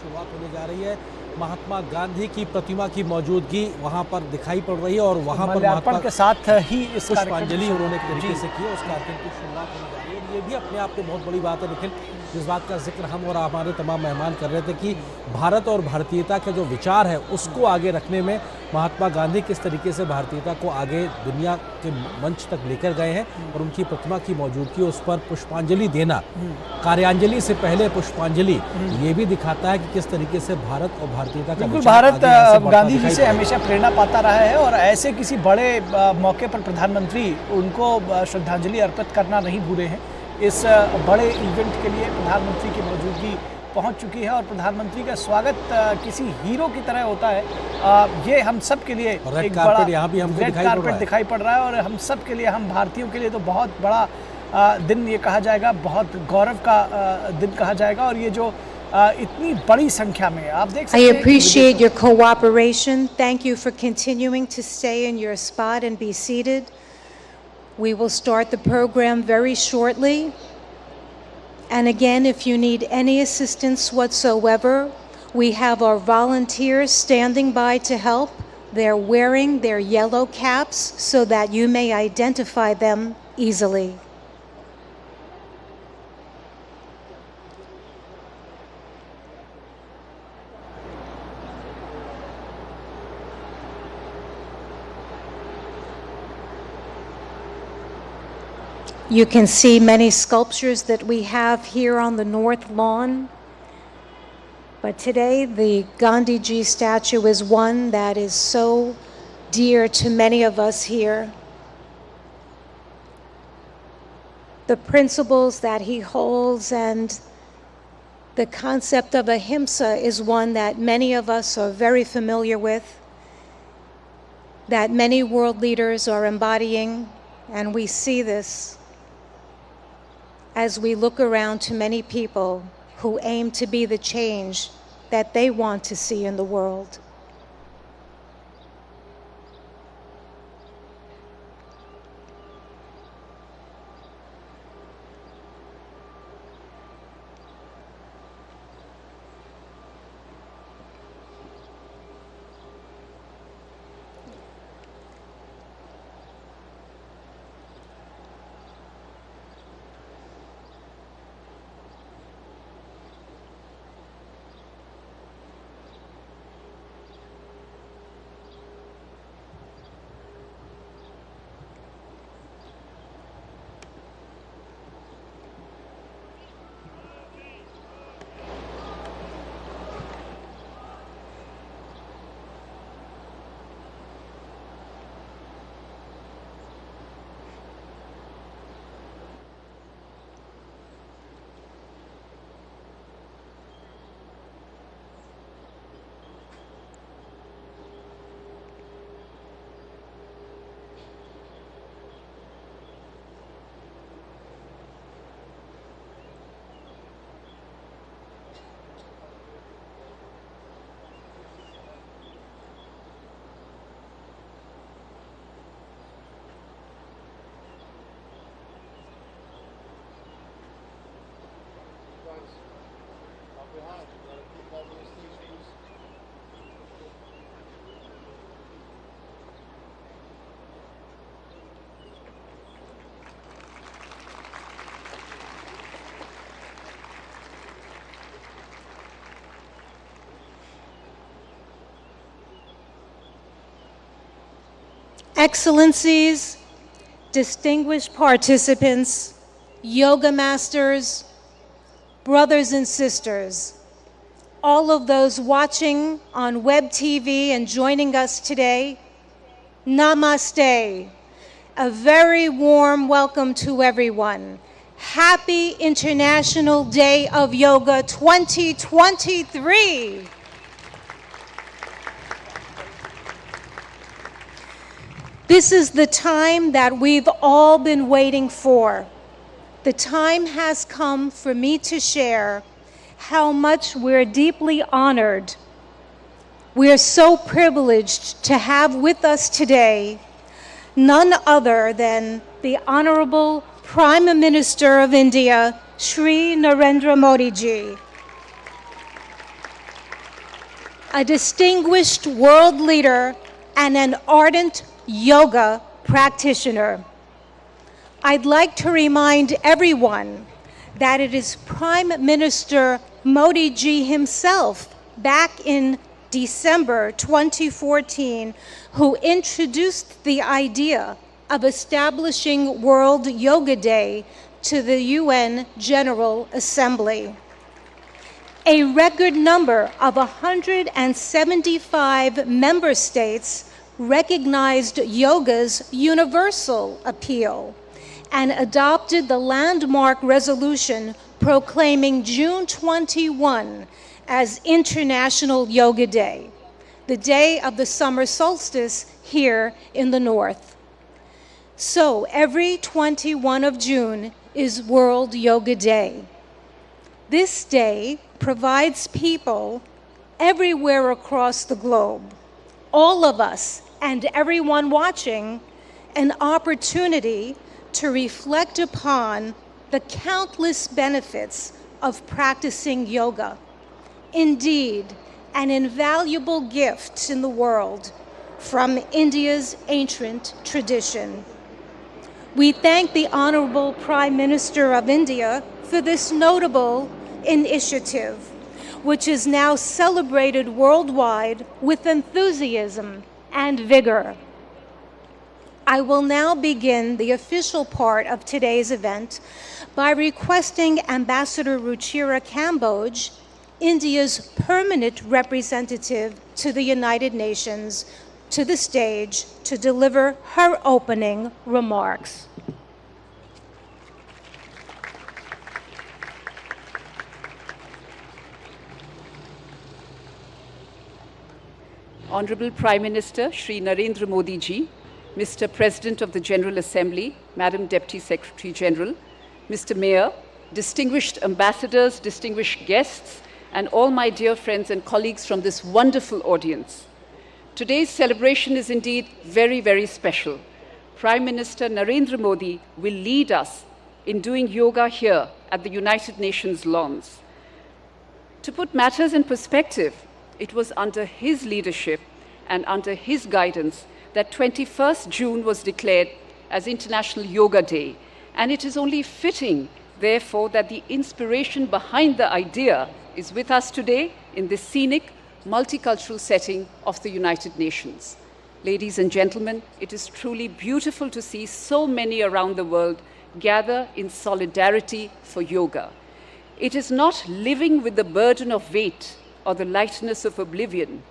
शुरुआत होने जा रही है। महात्मा गांधी की प्रतिमा की मौजूदगी वहां पर दिखाई पड़ रही है और वहां पर महात्मा के साथ ही इस पुष्पांजलि उन्होंने एक तरीके से की। उस कार्यक्रम की शुरुआत होने जा रही है। ये भी अपने आप में बहुत बड़ी बात है। लेकिन जिस बात का जिक्र हम और हमारे तमाम मेहमान कर रहे थे कि भारत और भारतीयता के जो विचार है उसको आगे रखने में महात्मा गांधी किस तरीके से भारतीयता को आगे दुनिया के मंच तक लेकर गए हैं और उनकी प्रतिमा की मौजूदगी, उस पर पुष्पांजलि देना, कार्यांजलि से पहले पुष्पांजलि, ये भी दिखाता है कि किस तरीके से भारत और भारतीयता का बिल्कुल भारत गांधी जी से हमेशा प्रेरणा पाता रहा है और ऐसे किसी बड़े मौके पर प्रधानमंत्री उनको श्रद्धांजलि अर्पित करना नहीं भूले हैं। इस बड़े इवेंट के लिए प्रधानमंत्री की मौजूदगी पहुंच चुकी है और प्रधानमंत्री का स्वागत किसी हीरो की तरह होता है। ये हम सब के लिए एक बड़ा यहाँ भी हमको रेड कारपेट दिखाई पड़ रहा है और हम सब के लिए, हम भारतीयों के लिए तो बहुत बड़ा दिन ये कहा जाएगा, बहुत गौरव का दिन कहा जाएगा। और ये जो इतनी बड़ी संख्या में आप देख सकते हैं। I appreciate your cooperation. Thank you for continuing to stay in your spot and be seated. We will start the program very shortly. And again, if you need any assistance whatsoever, we have our volunteers standing by to help. They're wearing their yellow caps so that you may identify them easily. You can see many sculptures that we have here on the North Lawn. But today, the Gandhi Ji statue is one that is so dear to many of us here. The principles that he holds and the concept of ahimsa is one that many of us are very familiar with, that many world leaders are embodying, and we see this as we look around to many people who aim to be the change that they want to see in the world. Excellencies, distinguished participants, yoga masters, brothers and sisters, all of those watching on web TV and joining us today, namaste. A very warm welcome to everyone. Happy International Day of Yoga 2023. This is the time that we've all been waiting for. The time has come for me to share how much we're deeply honored. We are so privileged to have with us today none other than the Honorable Prime Minister of India, Shri Narendra Modi ji. a distinguished world leader, and an ardent yoga practitioner. I'd like to remind everyone that it is Prime Minister Modi ji himself, back in December 2014, who introduced the idea of establishing World Yoga Day to the UN General Assembly. A record number of 175 member states recognized yoga's universal appeal and adopted the landmark resolution proclaiming June 21 as International Yoga Day, the day of the summer solstice here in the north. So every 21 of June is World Yoga Day. This day provides people everywhere across the globe, all of us and everyone watching, an opportunity to reflect upon the countless benefits of practicing yoga. Indeed, an invaluable gift in the world from India's ancient tradition. We thank the Honorable Prime Minister of India for this notable initiative, which is now celebrated worldwide with enthusiasm and vigor. I will now begin the official part of today's event by requesting Ambassador Ruchira Kamboj, India's permanent representative to the United Nations, to the stage to deliver her opening remarks. Honorable Prime Minister Shri Narendra Modi ji, Mr. President of the General Assembly, Madam Deputy Secretary General, Mr. Mayor, distinguished ambassadors, distinguished guests, and all my dear friends and colleagues from this wonderful audience. Today's celebration is indeed very, very special. Prime Minister Narendra Modi will lead us in doing yoga here at the United Nations lawns. To put matters in perspective, it was under his leadership and under his guidance that 21st June was declared as International Yoga Day. And it is only fitting, therefore, that the inspiration behind the idea is with us today in this scenic, multicultural setting of the United Nations. Ladies and gentlemen, it is truly beautiful to see so many around the world gather in solidarity for yoga. It is not living with the burden of weight or the lightness of oblivion.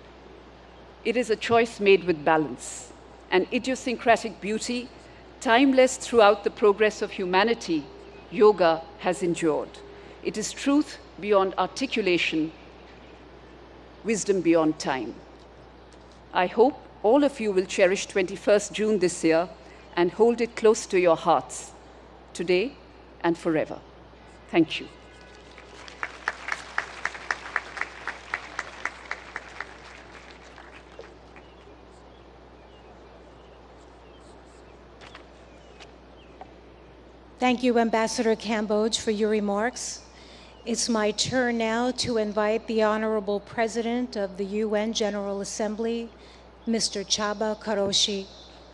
It is a choice made with balance, an idiosyncratic beauty, timeless throughout the progress of humanity. Yoga has endured. It is truth beyond articulation, wisdom beyond time. I hope all of you will cherish 21st June this year and hold it close to your hearts, today and forever. Thank you. Thank you, Ambassador Kamboj, for your remarks. It's my turn now to invite the Honorable President of the UN General Assembly, Mr. Chaba Karoshi,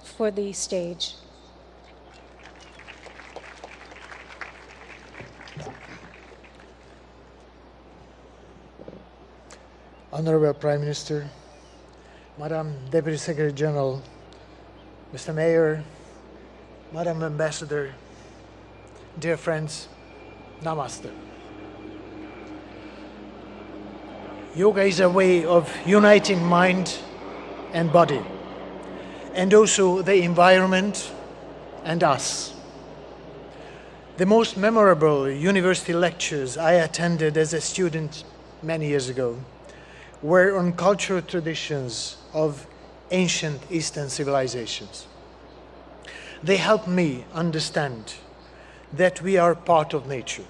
for the stage. Honorable Prime Minister, Madam Deputy Secretary General, Mr. Mayor, Madam Ambassador, dear friends, Namaste. Yoga is a way of uniting mind and body, and also the environment and us. The most memorable university lectures I attended as a student many years ago were on cultural traditions of ancient Eastern civilizations. They helped me understand that we are part of nature,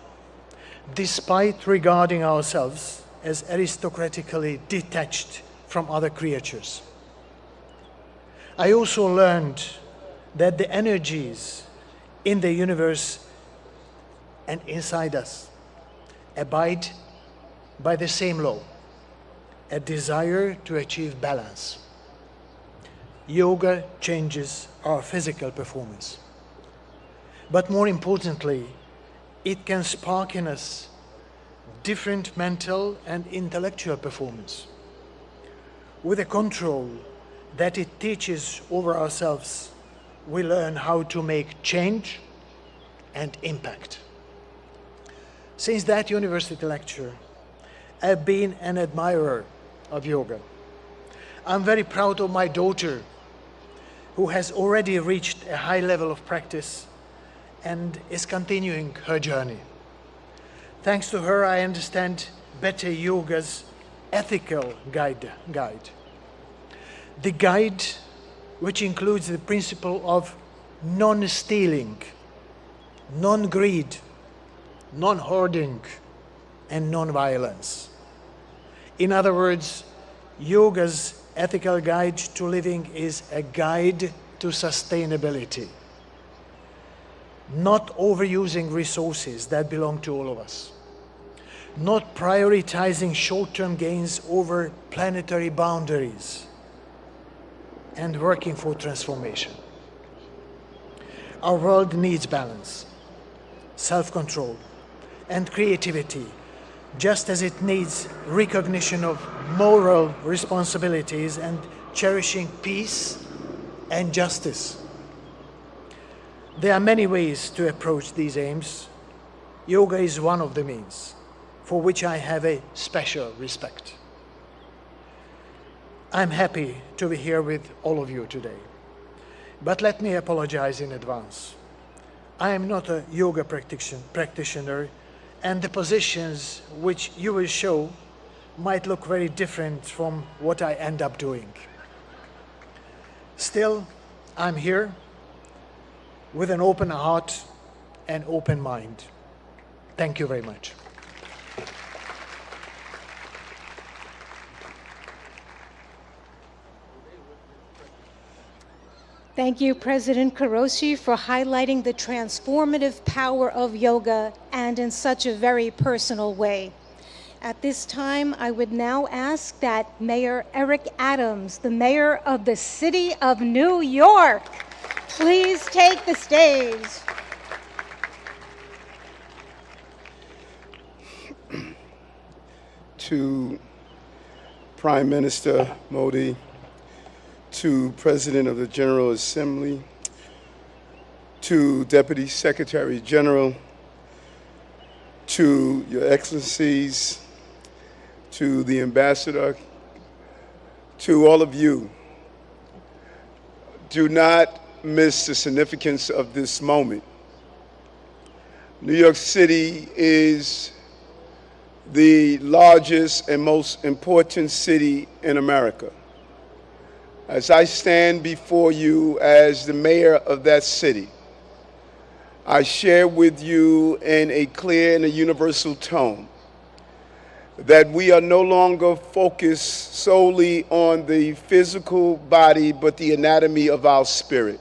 despite regarding ourselves as aristocratically detached from other creatures. I also learned that the energies in the universe and inside us abide by the same law, a desire to achieve balance. Yoga changes our physical performance. But more importantly, it can spark in us different mental and intellectual performance. With the control that it teaches over ourselves, we learn how to make change and impact. Since that university lecture, I've been an admirer of yoga. I'm very proud of my daughter, who has already reached a high level of practice and is continuing her journey. Thanks to her, I understand better yoga's ethical guide. The guide which includes the principle of non-stealing, non-greed, non-hoarding, and non-violence. In other words, yoga's ethical guide to living is a guide to sustainability, not overusing resources that belong to all of us, not prioritizing short-term gains over planetary boundaries, and working for transformation. Our world needs balance, self-control, and creativity, just as it needs recognition of moral responsibilities and cherishing peace and justice. There are many ways to approach these aims. Yoga is one of the means, for which I have a special respect. I'm happy to be here with all of you today, but let me apologize in advance. I am not a yoga practitioner, and the positions which you will show might look very different from what I end up doing. Still, I'm here with an open heart and open mind. Thank you very much. Thank you, President Karoshi, for highlighting the transformative power of yoga and in such a very personal way. At this time, I would now ask that Mayor Eric Adams, the mayor of the city of New York, please take the stage. To Prime Minister Modi, to President of the General Assembly, to Deputy Secretary General, to Your Excellencies, to the Ambassador, to all of you, do not miss the significance of this moment. New York City is the largest and most important city in America. As I stand before you as the mayor of that city, I share with you in a clear and a universal tone that we are no longer focused solely on the physical body, but the anatomy of our spirit.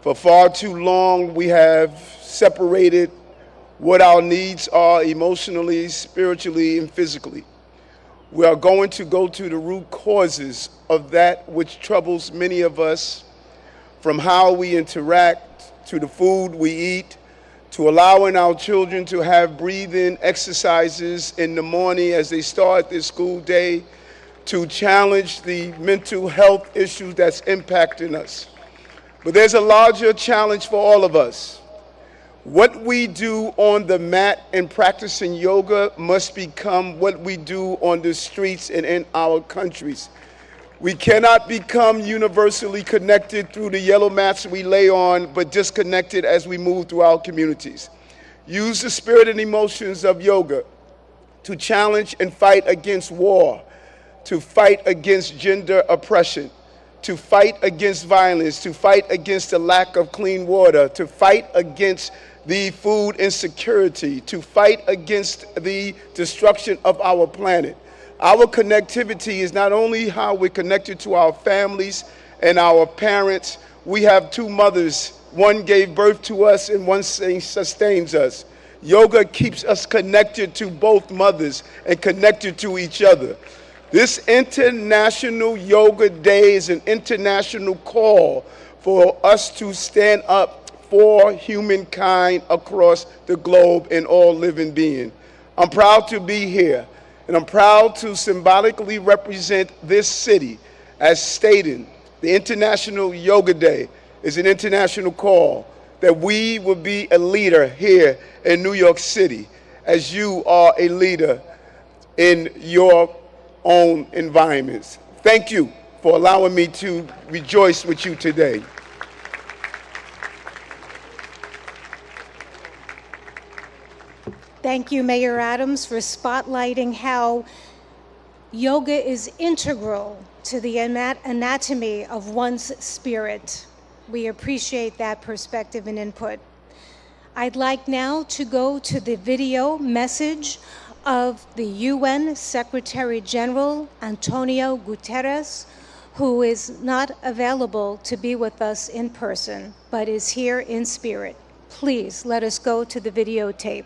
For far too long, we have separated what our needs are emotionally, spiritually, and physically. We are going to go to the root causes of that which troubles many of us, from how we interact, to the food we eat, to allowing our children to have breathing exercises in the morning as they start their school day, to challenge the mental health issues that's impacting us. But there's a larger challenge for all of us. What we do on the mat and practicing yoga must become what we do on the streets and in our countries. We cannot become universally connected through the yellow mats we lay on, but disconnected as we move through our communities. Use the spirit and emotions of yoga to challenge and fight against war, to fight against gender oppression, to fight against violence, to fight against the lack of clean water, to fight against the food insecurity, to fight against the destruction of our planet. Our connectivity is not only how we're connected to our families and our parents. We have two mothers. One gave birth to us and one sustains us. Yoga keeps us connected to both mothers and connected to each other. This International Yoga Day is an international call for us to stand up for humankind across the globe and all living beings. I'm proud to be here, and I'm proud to symbolically represent this city. As stated, the International Yoga Day is an international call that we will be a leader here in New York City, as you are a leader in your own environments. Thank you for allowing me to rejoice with you today. Thank you, Mayor Adams, for spotlighting how yoga is integral to the anatomy of one's spirit. We appreciate that perspective and input. I'd like now to go to the video message of the UN Secretary General Antonio Guterres, who is not available to be with us in person, but is here in spirit. Please let us go to the videotape.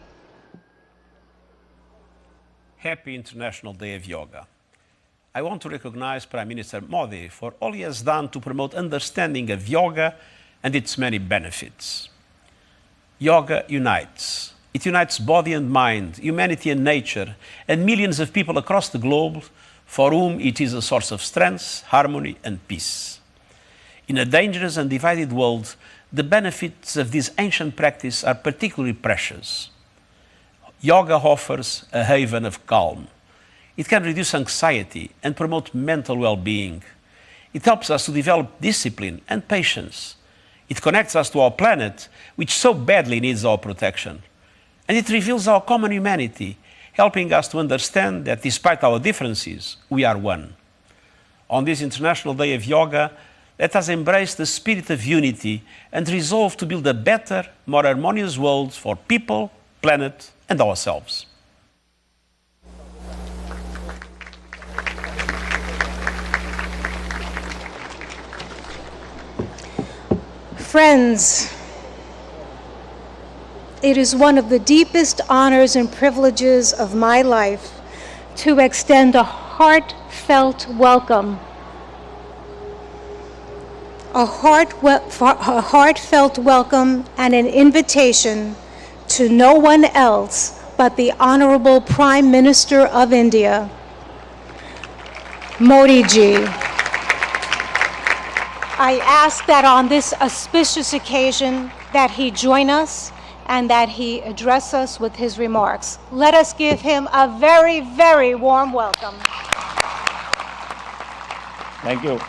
Happy International Day of Yoga. I want to recognize Prime Minister Modi for all he has done to promote understanding of yoga and its many benefits. Yoga unites. It unites body and mind, humanity and nature, and millions of people across the globe for whom it is a source of strength, harmony, and peace. In a dangerous and divided world, the benefits of this ancient practice are particularly precious. Yoga offers a haven of calm. It can reduce anxiety and promote mental well-being. It helps us to develop discipline and patience. It connects us to our planet, which so badly needs our protection. And it reveals our common humanity, helping us to understand that despite our differences, we are one. On this International Day of Yoga, let us embrace the spirit of unity and resolve to build a better, more harmonious world for people, planet, and ourselves. Friends, it is one of the deepest honors and privileges of my life to extend a heartfelt welcome. A heartfelt welcome and an invitation to no one else but the Honorable Prime Minister of India, Modi ji. I ask that on this auspicious occasion that he join us and that he address us with his remarks. Let us give him a very, very warm welcome. Thank you.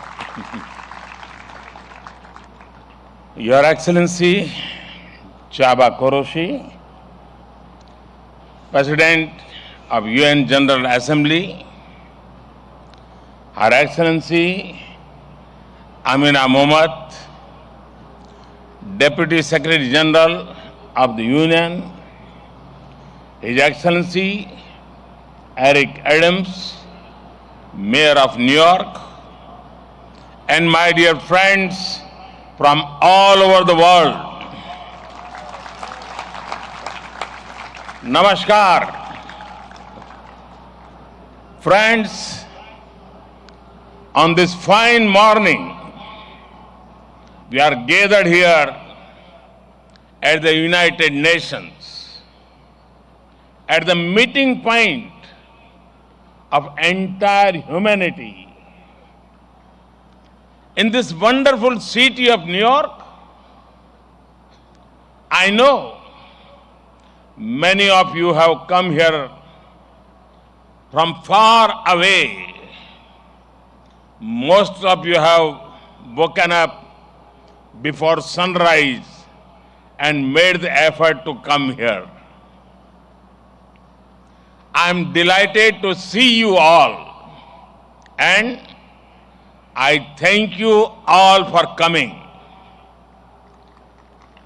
Your Excellency, Chaba Koroshi, President of UN General Assembly, Her Excellency Amina Mohammed, Deputy Secretary General of the Union, His Excellency Eric Adams, Mayor of New York, and my dear friends from all over the world. Namaskar. Friends, on this fine morning, we are gathered here at the United Nations, at the meeting point of entire humanity. In this wonderful city of New York, I know many of you have come here from far away. Most of you have woken up before sunrise and made the effort to come here. I am delighted to see you all, and I thank you all for coming.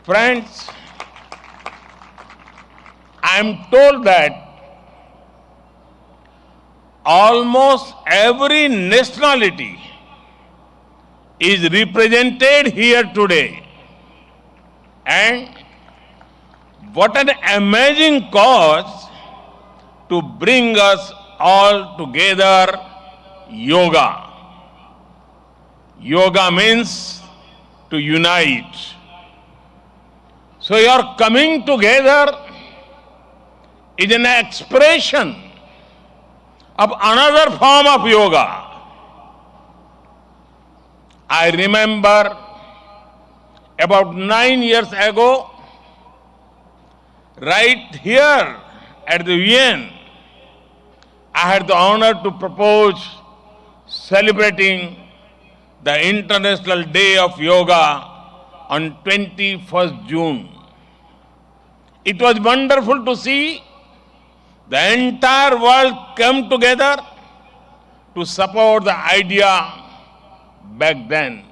Friends, I am told that almost every nationality is represented here today. And what an amazing cause to bring us all together yoga. Yoga means to unite. So your coming together is an expression of another form of yoga. I remember about 9 years ago, right here at the UN, I had the honor to propose celebrating the International Day of Yoga on 21st June. It was wonderful to see the entire world come together to support the idea back then.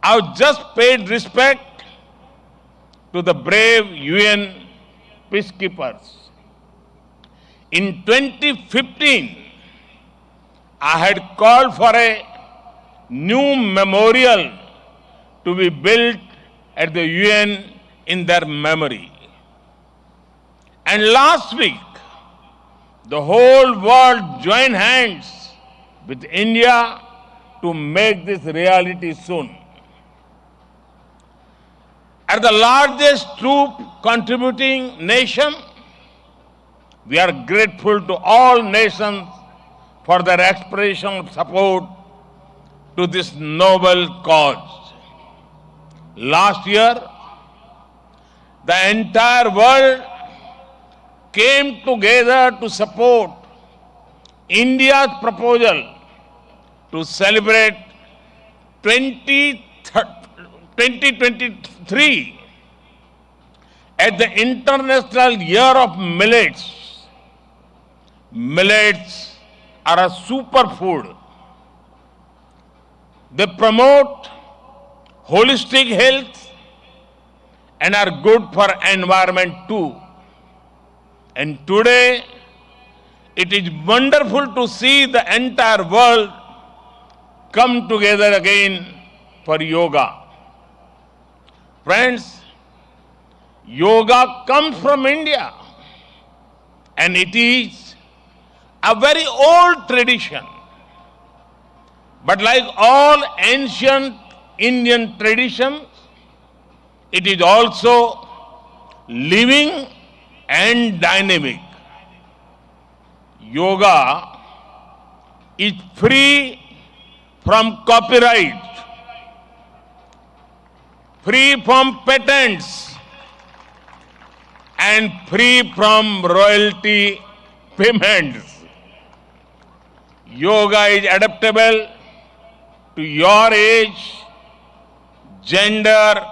I just paid respect to the brave UN peacekeepers. In 2015, I had called for a new memorial to be built at the UN in their memory. And last week, the whole world joined hands with India to make this reality soon. As the largest troop contributing nation, we are grateful to all nations for their expression of support to this noble cause. Last year, the entire world came together to support India's proposal to celebrate 2023 as the International Year of Millets. Millets are a superfood. They promote holistic health and are good for environment too. And today, it is wonderful to see the entire world come together again for yoga. Friends, yoga comes from India, and it is a very old tradition. But like all ancient Indian traditions, it is also living and dynamic. Yoga is free from copyright, free from patents, and free from royalty payments. Yoga is adaptable to your age, gender,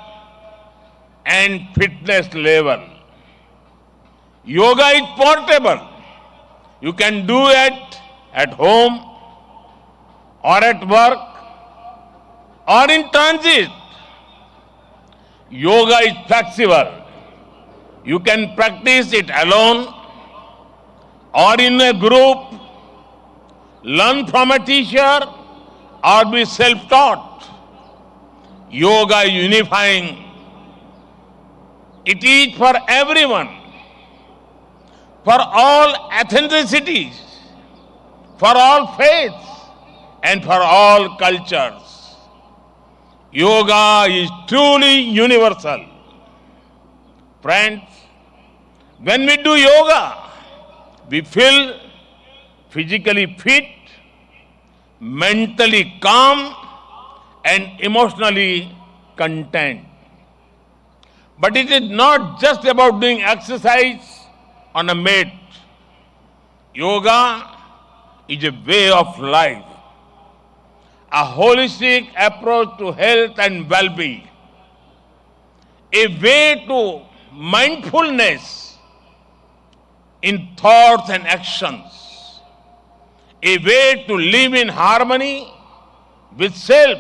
and fitness level. Yoga is portable. You can do it at home or at work or in transit. Yoga is flexible. You can practice it alone or in a group, learn from a teacher or be self-taught. Yoga is unifying. It is for everyone, for all ethnicities, for all faiths, and for all cultures. Yoga is truly universal. Friends, when we do yoga, we feel physically fit, mentally calm, and emotionally content. But it is not just about doing exercise on a mat. Yoga is a way of life, a holistic approach to health and well-being, a way to mindfulness in thoughts and actions, a way to live in harmony with self,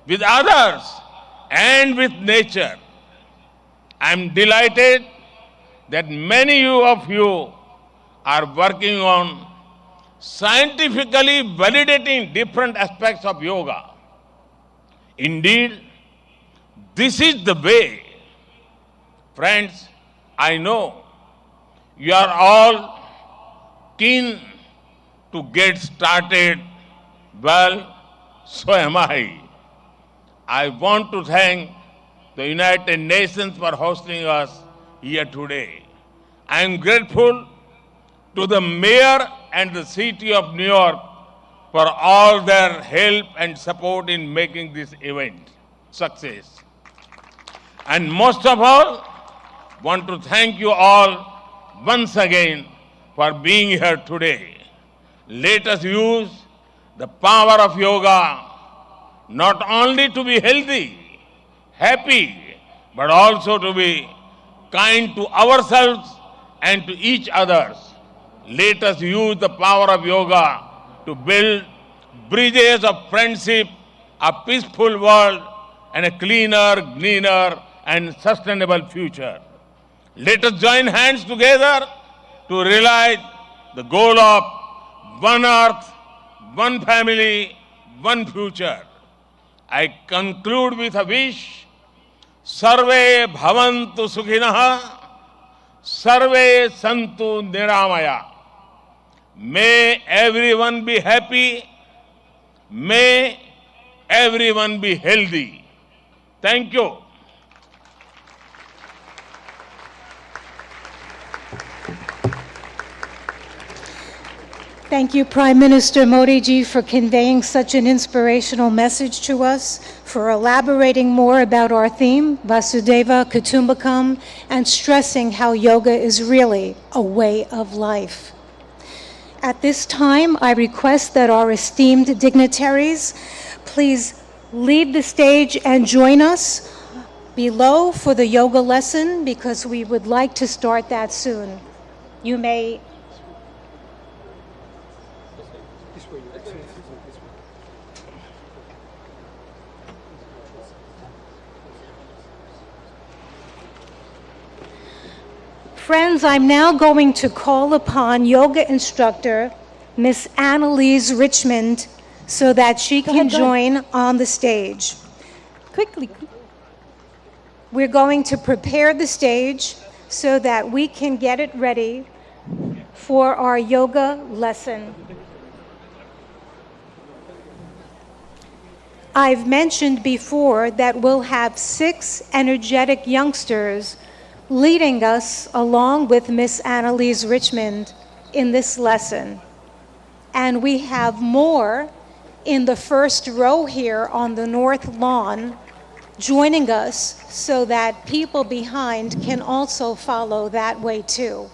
with others, and with nature. I am delighted that many of you are working on scientifically validating different aspects of yoga. Indeed, this is the way. Friends, I know you are all keen to get started, well, so am I. I want to thank the United Nations for hosting us here today. I am grateful to the mayor and the city of New York for all their help and support in making this event success. And most of all, want to thank you all once again for being here today. Let us use the power of yoga not only to be healthy, happy, but also to be kind to ourselves and to each other. Let us use the power of yoga to build bridges of friendship, a peaceful world, and a cleaner, greener, and sustainable future. Let us join hands together to realize the goal of one earth, one family, one future. I conclude with a wish. Sarve bhavantu sukhinah, sarve santu niramaya. May everyone be happy. May everyone be healthy. Thank you. Thank you, Prime Minister Modi ji, for conveying such an inspirational message to us, for elaborating more about our theme, Vasudeva Kutumbakam, and stressing how yoga is really a way of life. At this time, I request that our esteemed dignitaries please leave the stage and join us below for the yoga lesson, because we would like to start that soon. You may Friends, I'm now going to call upon yoga instructor Miss Annalise Richmond so that she can join on the stage. Quickly. We're going to prepare the stage so that we can get it ready for our yoga lesson. I've mentioned before that we'll have 6 energetic youngsters leading us along with Miss Annalise Richmond in this lesson. And we have more in the first row here on the north lawn joining us so that people behind can also follow that way too.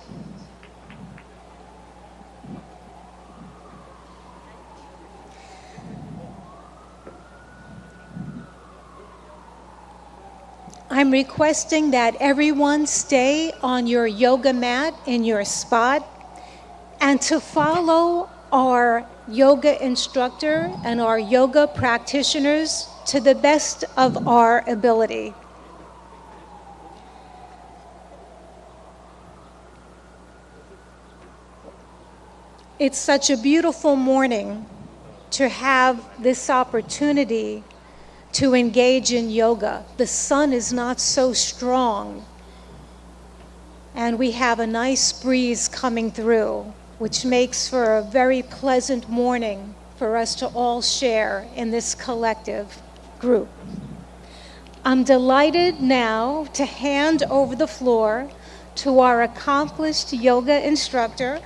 I'm requesting that everyone stay on your yoga mat in your spot and to follow our yoga instructor and our yoga practitioners to the best of our ability. It's such a beautiful morning to have this opportunity to engage in yoga. The sun is not so strong, and we have a nice breeze coming through, which makes for a very pleasant morning for us to all share in this collective group. I'm delighted now to hand over the floor to our accomplished yoga instructor,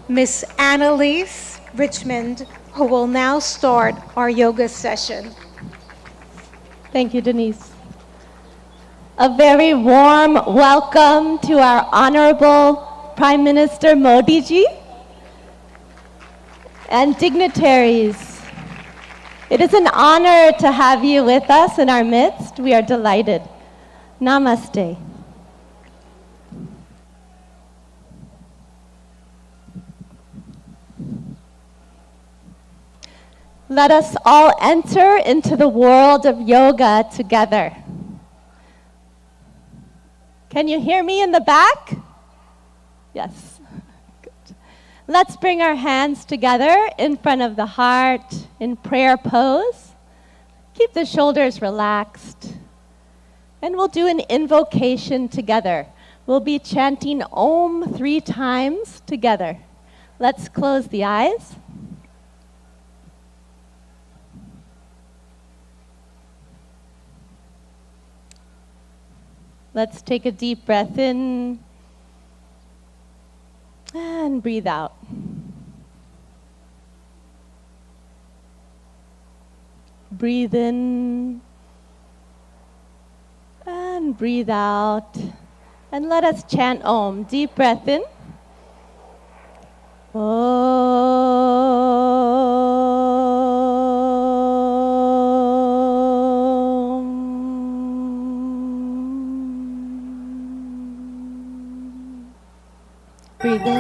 Miss Annalise Richmond, who will now start our yoga session. Thank you, Denise. A very warm welcome to our Honorable Prime Minister Modi ji and dignitaries. It is an honor to have you with us in our midst. We are delighted. Namaste. Let us all enter into the world of yoga together. Can you hear me in the back? Yes. Good. Let's bring our hands together in front of the heart in prayer pose. Keep the shoulders relaxed. And we'll do an invocation together. We'll be chanting Om 3 times together. Let's close the eyes. Let's take a deep breath in and breathe out. Breathe in and breathe out. And let us chant Om. Deep breath in. Om. Breathe in.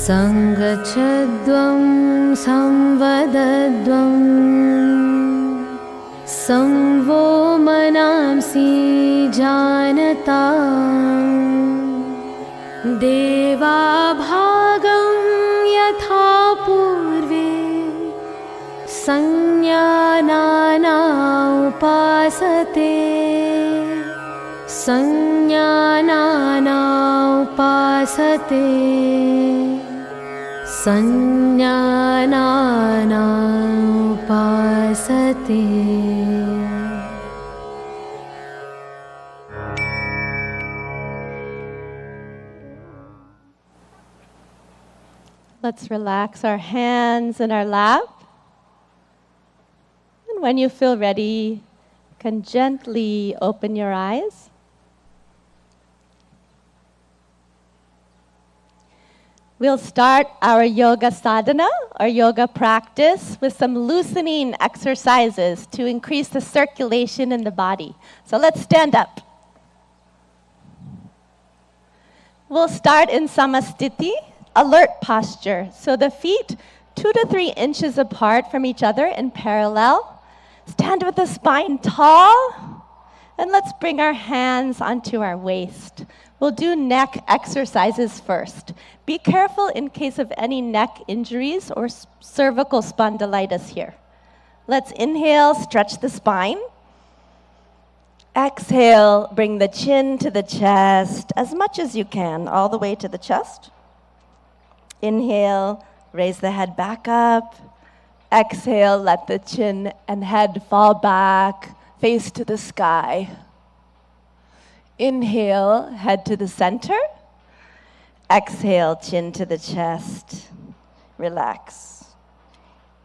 सङ्गच्छद्वं संवदद्वं संवो मनांसि जानता देवाभागं यथा पूर्वे संज्ञानाना उपासते संज्ञानाना उपासते संज्ञानाना उपासते. Let's relax our hands in our lap. And when you feel ready, you can gently open your eyes. We'll start our yoga sadhana, or yoga practice, with some loosening exercises to increase the circulation in the body. So let's stand up. We'll start in samastiti, alert posture. So the feet 2 to 3 inches apart from each other in parallel. Stand with the spine tall. And let's bring our hands onto our waist. We'll do neck exercises first. Be careful in case of any neck injuries or cervical spondylitis here. Let's inhale, stretch the spine. Exhale, bring the chin to the chest as much as you can, all the way to the chest. Inhale, raise the head back up. Exhale, let the chin and head fall back, face to the sky. Inhale, head to the center. Exhale, chin to the chest. Relax.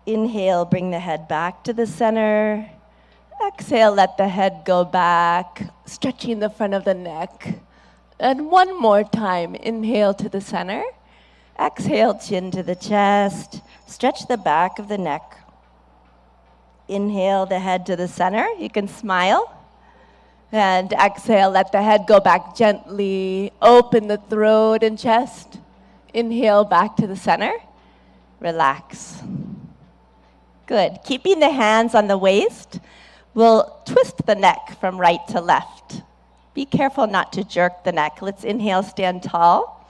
Inhale, bring the head back to the center. Exhale, let the head go back, stretching the front of the neck. And one more time, inhale to the center. Exhale, chin to the chest. Stretch the back of the neck. Inhale the head to the center. You can smile. And exhale, let the head go back gently. Open the throat and chest. Inhale back to the center. Relax. Good. Keeping the hands on the waist, we'll twist the neck from right to left. Be careful not to jerk the neck. Let's inhale, stand tall.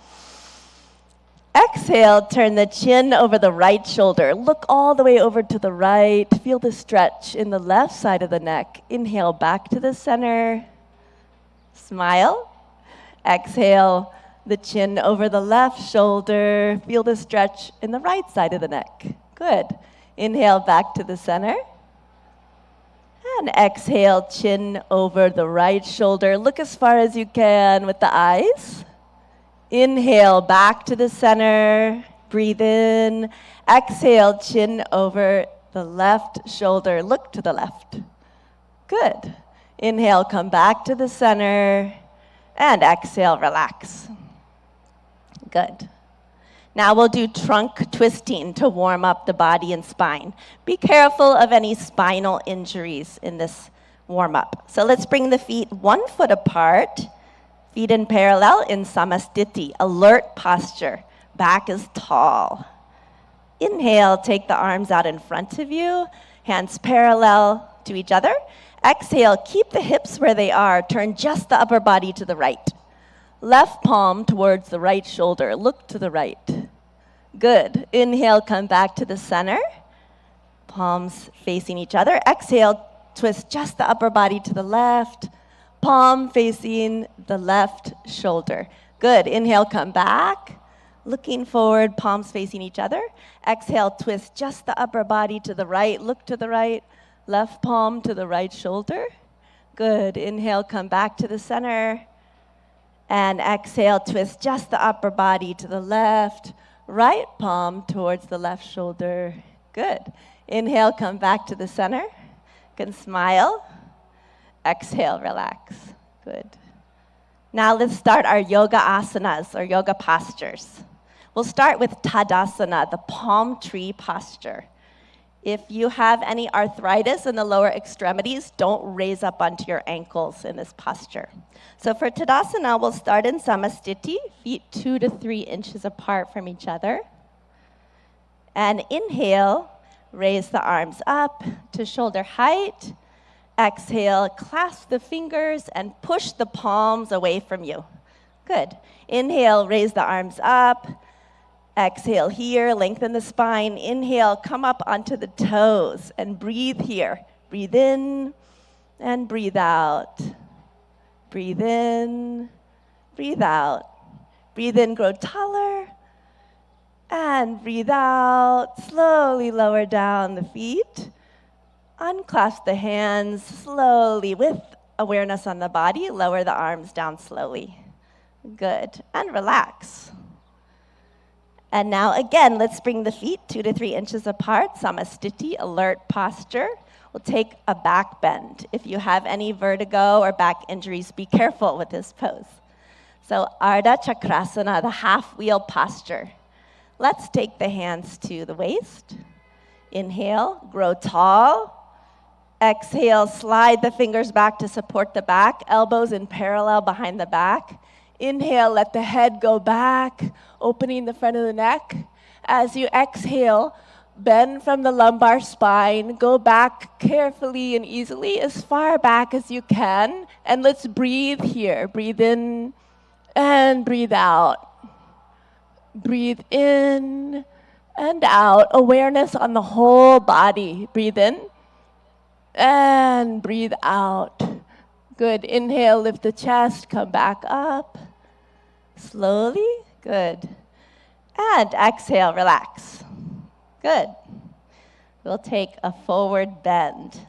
Exhale, turn the chin over the right shoulder. Look all the way over to the right. Feel the stretch in the left side of the neck. Inhale back to the center. Smile. Exhale, the chin over the left shoulder. Feel the stretch in the right side of the neck. Good. Inhale back to the center. And exhale, chin over the right shoulder. Look as far as you can with the eyes. Inhale, back to the center. Breathe in. Exhale, chin over the left shoulder. Look to the left. Good. Inhale, come back to the center. And exhale, relax. Good. Now we'll do trunk twisting to warm up the body and spine. Be careful of any spinal injuries in this warm up. So let's bring the feet 1 foot apart. Feet in parallel in samastiti, alert posture. back is tall. Inhale, take the arms out in front of you, hands parallel to each other. Exhale, keep the hips where they are. Turn just the upper body to the right. Left palm towards the right shoulder. Look to the right. Good. Inhale, come back to the center. Palms facing each other. Exhale, twist just the upper body to the left. Palm facing the left shoulder. Good. Inhale, come back. Looking forward, palms facing each other. Exhale, twist just the upper body to the right. Look to the right. Left palm to the right shoulder. Good. Inhale, come back to the center. And exhale, twist just the upper body to the left. Right palm towards the left shoulder. Good. Inhale, come back to the center. You can smile. Exhale, relax. Good. Now let's start our yoga asanas, or yoga postures. We'll start with Tadasana, the palm tree posture. If you have any arthritis in the lower extremities, don't raise up onto your ankles in this posture. So for Tadasana, we'll start in Samastiti, feet 2 to 3 inches apart from each other. And inhale, raise the arms up to shoulder height. Exhale, clasp the fingers and push the palms away from you. Good. Inhale, raise the arms up. Exhale here, lengthen the spine. Inhale, come up onto the toes and breathe here. Breathe in and breathe out. Breathe in, breathe out. Breathe in, grow taller. And breathe out, slowly lower down the feet. Unclasp the hands slowly with awareness on the body. Lower the arms down slowly. Good. And relax. And now again, let's bring the feet 2 to 3 inches apart. Samastiti, alert posture. We'll take a back bend. If you have any vertigo or back injuries, be careful with this pose. So Ardha Chakrasana, the half wheel posture. Let's take the hands to the waist. Inhale, grow tall. Exhale, slide the fingers back to support the back, elbows in parallel behind the back. Inhale, let the head go back, opening the front of the neck. As you exhale, bend from the lumbar spine, go back carefully and easily as far back as you can. And let's breathe here. Breathe in and breathe out. Breathe in and out. Awareness on the whole body. Breathe in and breathe out. Good. Inhale, lift the chest, come back up. Slowly. Good. And exhale, relax. Good. We'll take a forward bend.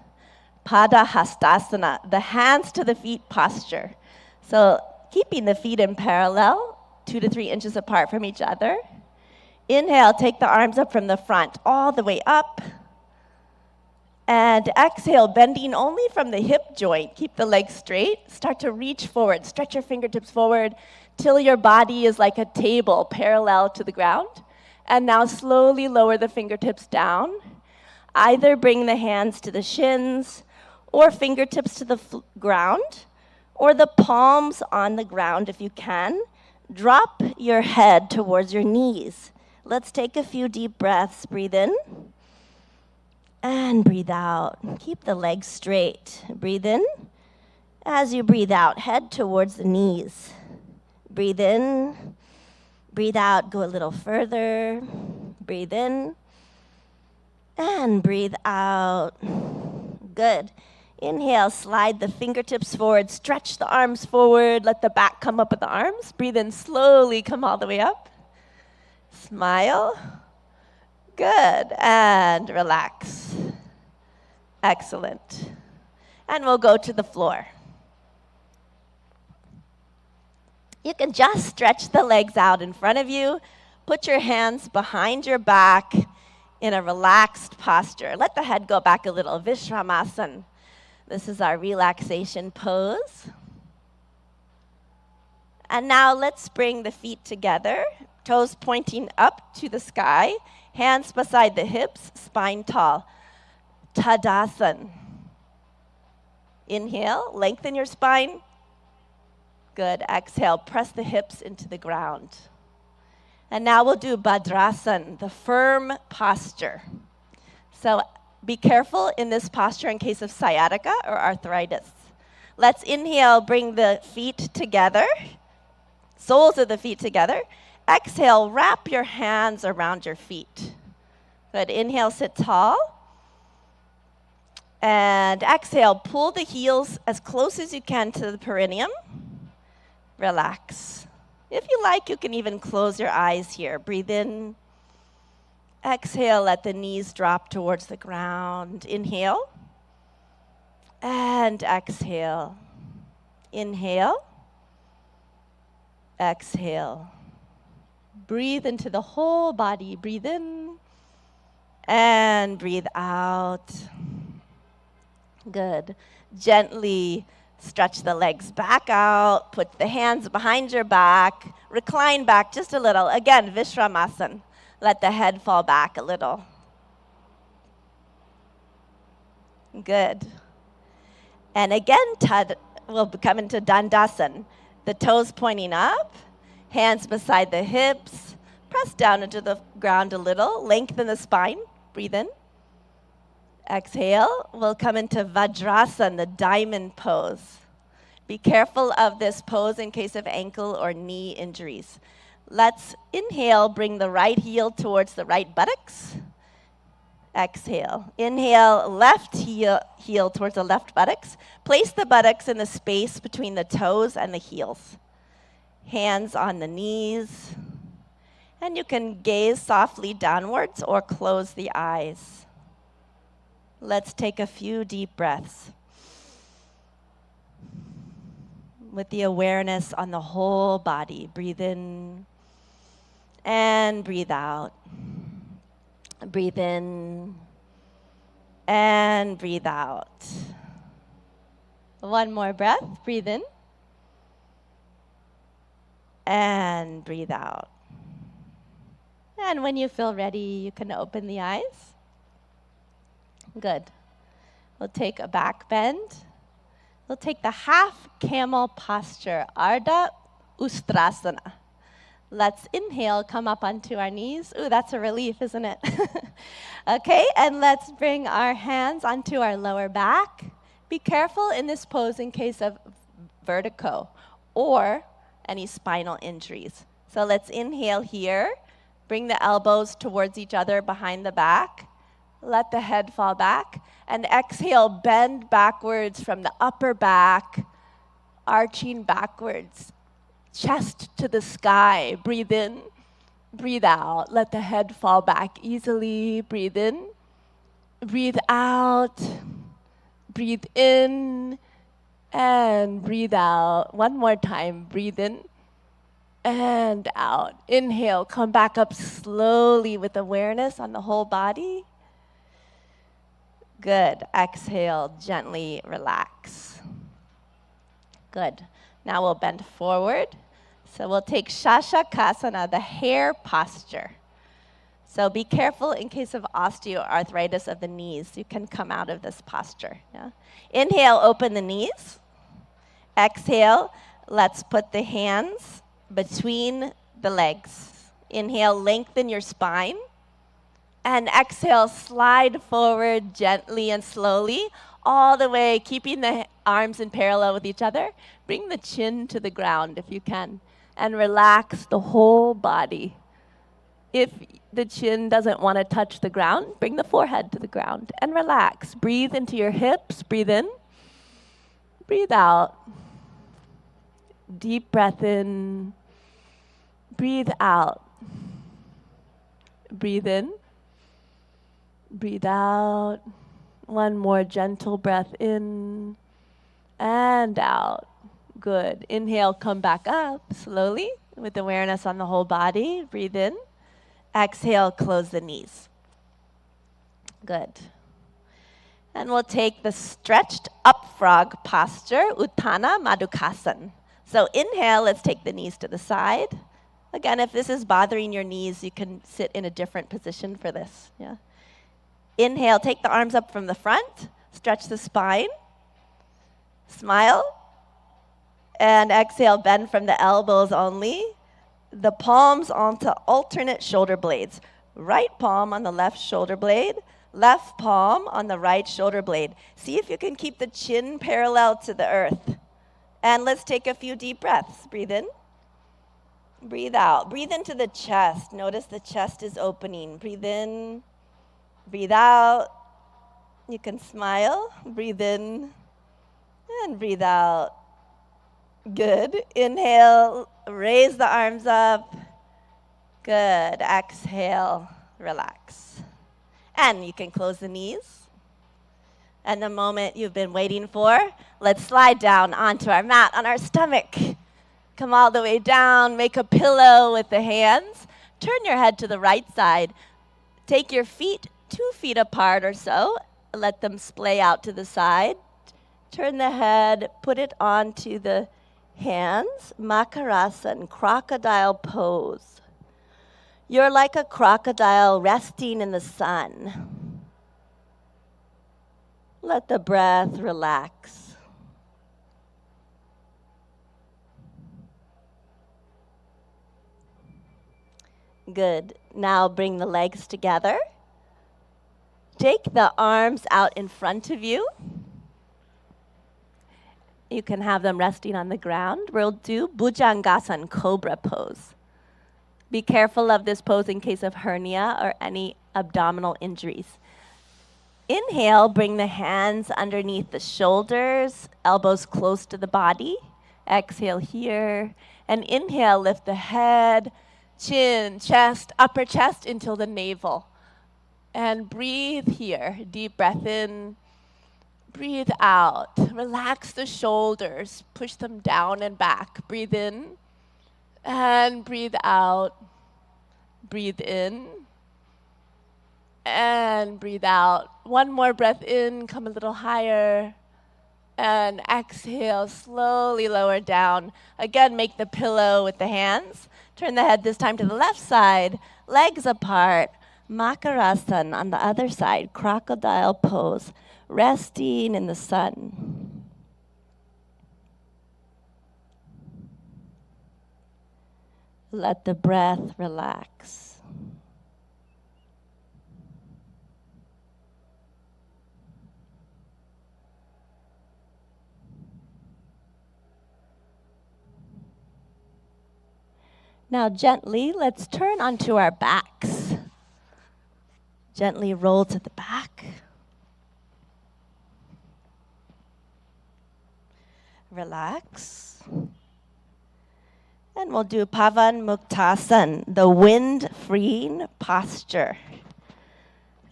Pada Hastasana, the hands to the feet posture. So keeping the feet in parallel, 2 to 3 inches apart from each other. Inhale, take the arms up from the front, all the way up. And exhale, bending only from the hip joint. Keep the legs straight. Start to reach forward. Stretch your fingertips forward till your body is like a table parallel to the ground. And now slowly lower the fingertips down. Either bring the hands to the shins or fingertips to the ground, or the palms on the ground if you can. Drop your head towards your knees. Let's take a few deep breaths. Breathe in. And breathe out. Keep the legs straight. Breathe in. As you breathe out, head towards the knees. Breathe in. Breathe out. Go a little further. Breathe in. And breathe out. Good. Inhale, slide the fingertips forward. Stretch the arms forward. Let the back come up with the arms. Breathe in slowly. Come all the way up. Smile. Good. And relax. Excellent. And we'll go to the floor. You can just stretch the legs out in front of you. Put your hands behind your back in a relaxed posture. Let the head go back a little. Vishramasana. This is our relaxation pose. And now let's bring the feet together. Toes pointing up to the sky. Hands beside the hips, spine tall. Tadasana. Inhale, lengthen your spine. Good. Exhale, press the hips into the ground. And now we'll do Bhadrasan, the firm posture. So be careful in this posture in case of sciatica or arthritis. Let's inhale, bring the feet together, soles of the feet together. Exhale, wrap your hands around your feet. Good. Inhale, sit tall. And exhale, pull the heels as close as you can to the perineum. Relax. If you like, you can even close your eyes here. Breathe in. Exhale, let the knees drop towards the ground. Inhale. And exhale. Inhale. Exhale. Breathe into the whole body. Breathe in. And breathe out. Good. Gently stretch the legs back out. Put the hands behind your back. Recline back just a little. Again, Vishramasana. Let the head fall back a little. Good. And again, we'll come into Dandasana. The toes pointing up, hands beside the hips. Press down into the ground a little. Lengthen the spine. Breathe in. Exhale. We'll come into Vajrasana, the diamond pose. Be careful of this pose in case of ankle or knee injuries. Let's inhale, bring the right heel towards the right buttocks. Exhale. Inhale, left heel towards the left buttocks. Place the buttocks in the space between the toes and the heels. Hands on the knees. And you can gaze softly downwards or close the eyes. Let's take a few deep breaths with the awareness on the whole body. Breathe in and breathe out. Breathe in and breathe out. One more breath. Breathe in and breathe out. And when you feel ready, you can open the eyes. Good. We'll take a back bend. We'll take the half camel posture, Ardha Ustrasana. Let's inhale, come up onto our knees. Ooh, that's a relief, isn't it? Okay, and let's bring our hands onto our lower back. Be careful in this pose in case of vertigo or any spinal injuries. So let's inhale here. Bring the elbows towards each other behind the back. Let the head fall back. And exhale, bend backwards from the upper back, arching backwards, chest to the sky. Breathe in, breathe out. Let the head fall back easily. Breathe in, breathe out. Breathe in and breathe out. One more time. Breathe in and out. Inhale, come back up slowly with awareness on the whole body. Good. Exhale, gently relax. Good. Now we'll bend forward. So we'll take Shashakasana, the hare posture. So be careful in case of osteoarthritis of the knees. You can come out of this posture. Yeah? Inhale, open the knees. Exhale, let's put the hands between the legs. Inhale, lengthen your spine. And exhale, slide forward gently and slowly, all the way, keeping the arms in parallel with each other. Bring the chin to the ground if you can, and relax the whole body. If the chin doesn't want to touch the ground, bring the forehead to the ground and relax. Breathe into your hips. Breathe in. Breathe out. Deep breath in. Breathe out. Breathe in. Breathe out. One more gentle breath in and out. Good. Inhale, come back up slowly with awareness on the whole body. Breathe in. Exhale, close the knees. Good. And we'll take the stretched up frog posture, Uttana Madhukasana. So inhale, let's take the knees to the side. Again, if this is bothering your knees, you can sit in a different position for this. Yeah. Inhale, take the arms up from the front, stretch the spine, smile, and exhale, bend from the elbows only. the palms onto alternate shoulder blades. Right palm on the left shoulder blade, left palm on the right shoulder blade. See if you can keep the chin parallel to the earth. And let's take a few deep breaths. Breathe in. Breathe out. Breathe into the chest. Notice the chest is opening. Breathe in. Breathe out. You can smile. Breathe in. And breathe out. Good. Inhale. Raise the arms up. Good. Exhale. Relax. And you can close the knees. And the moment you've been waiting for, let's slide down onto our mat on our stomach. Come all the way down, make a pillow with the hands. Turn your head to the right side. Take your feet 2 feet apart or so. Let them splay out to the side. Turn the head, put it onto the hands. Makarasana, crocodile pose. You're like a crocodile resting in the sun. Let the breath relax. Good. Now bring the legs together. Take the arms out in front of you. You can have them resting on the ground. We'll do Bhujangasana, cobra pose. Be careful of this pose in case of hernia or any abdominal injuries. Inhale, bring the hands underneath the shoulders, elbows close to the body. Exhale here. And inhale, lift the head, chin, chest, upper chest until the navel. And breathe here. Deep breath in. Breathe out. Relax the shoulders. Push them down and back. Breathe in. And breathe out. Breathe in. And breathe out. One more breath in, come a little higher. And exhale, slowly lower down. Again, make the pillow with the hands. Turn the head this time to the left side, legs apart. Makarasana on the other side, crocodile pose, resting in the sun. Let the breath relax. Now gently, let's turn onto our backs. Gently roll to the back. Relax. And we'll do Pavan Muktasana, the wind-freeing posture.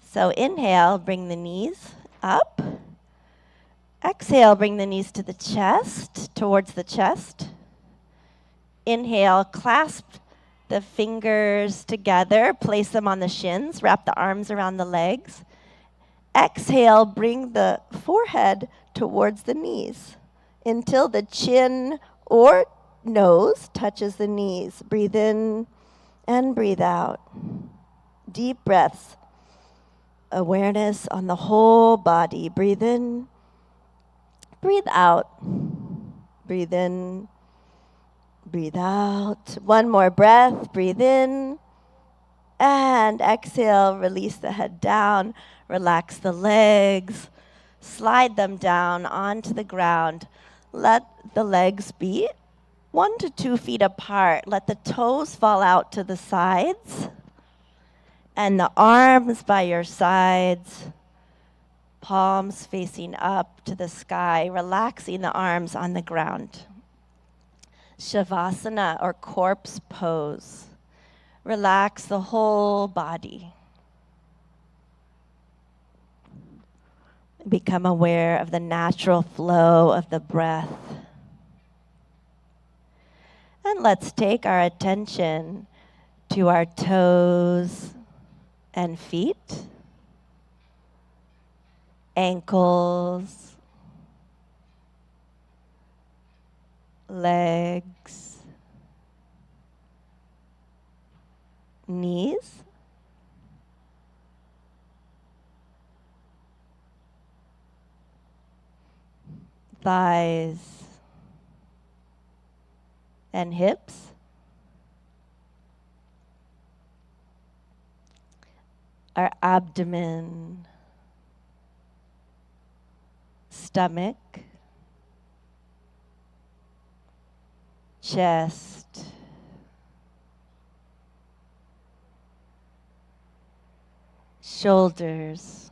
So inhale, bring the knees up. Exhale, bring the knees to the chest, towards the chest. Inhale, clasp the fingers together, place them on the shins, wrap the arms around the legs. Exhale, bring the forehead towards the knees until the chin or nose touches the knees. Breathe in and breathe out. Deep breaths. Awareness on the whole body. Breathe in, breathe out. Breathe in, breathe out. One more breath. Breathe in. And exhale. Release the head down. Relax the legs. Slide them down onto the ground. Let the legs be 1 to 2 feet apart. Let the toes fall out to the sides. And the arms by your sides. Palms facing up to the sky. Relaxing the arms on the ground. Shavasana, or corpse pose. Relax the whole body. Become aware of the natural flow of the breath. And let's take our attention to our toes and feet, ankles, legs, knees, thighs, and hips, our abdomen, stomach, chest, shoulders,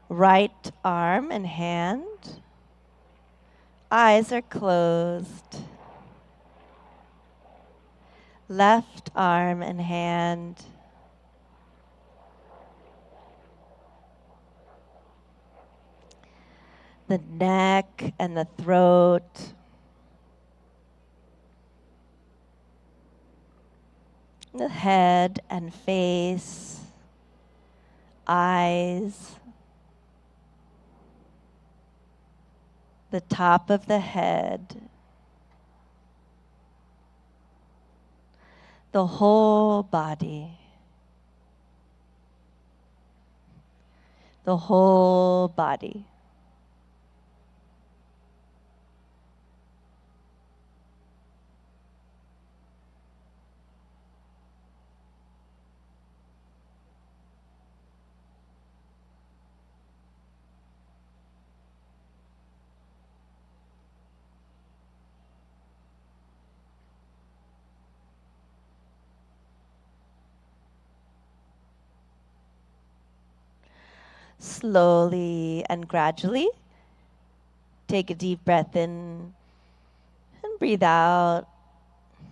right arm and hand. Eyes are closed. Left arm and hand. The neck and the throat. The head and face. Eyes. The top of the head. The whole body. The whole body. Slowly and gradually, take a deep breath in and breathe out.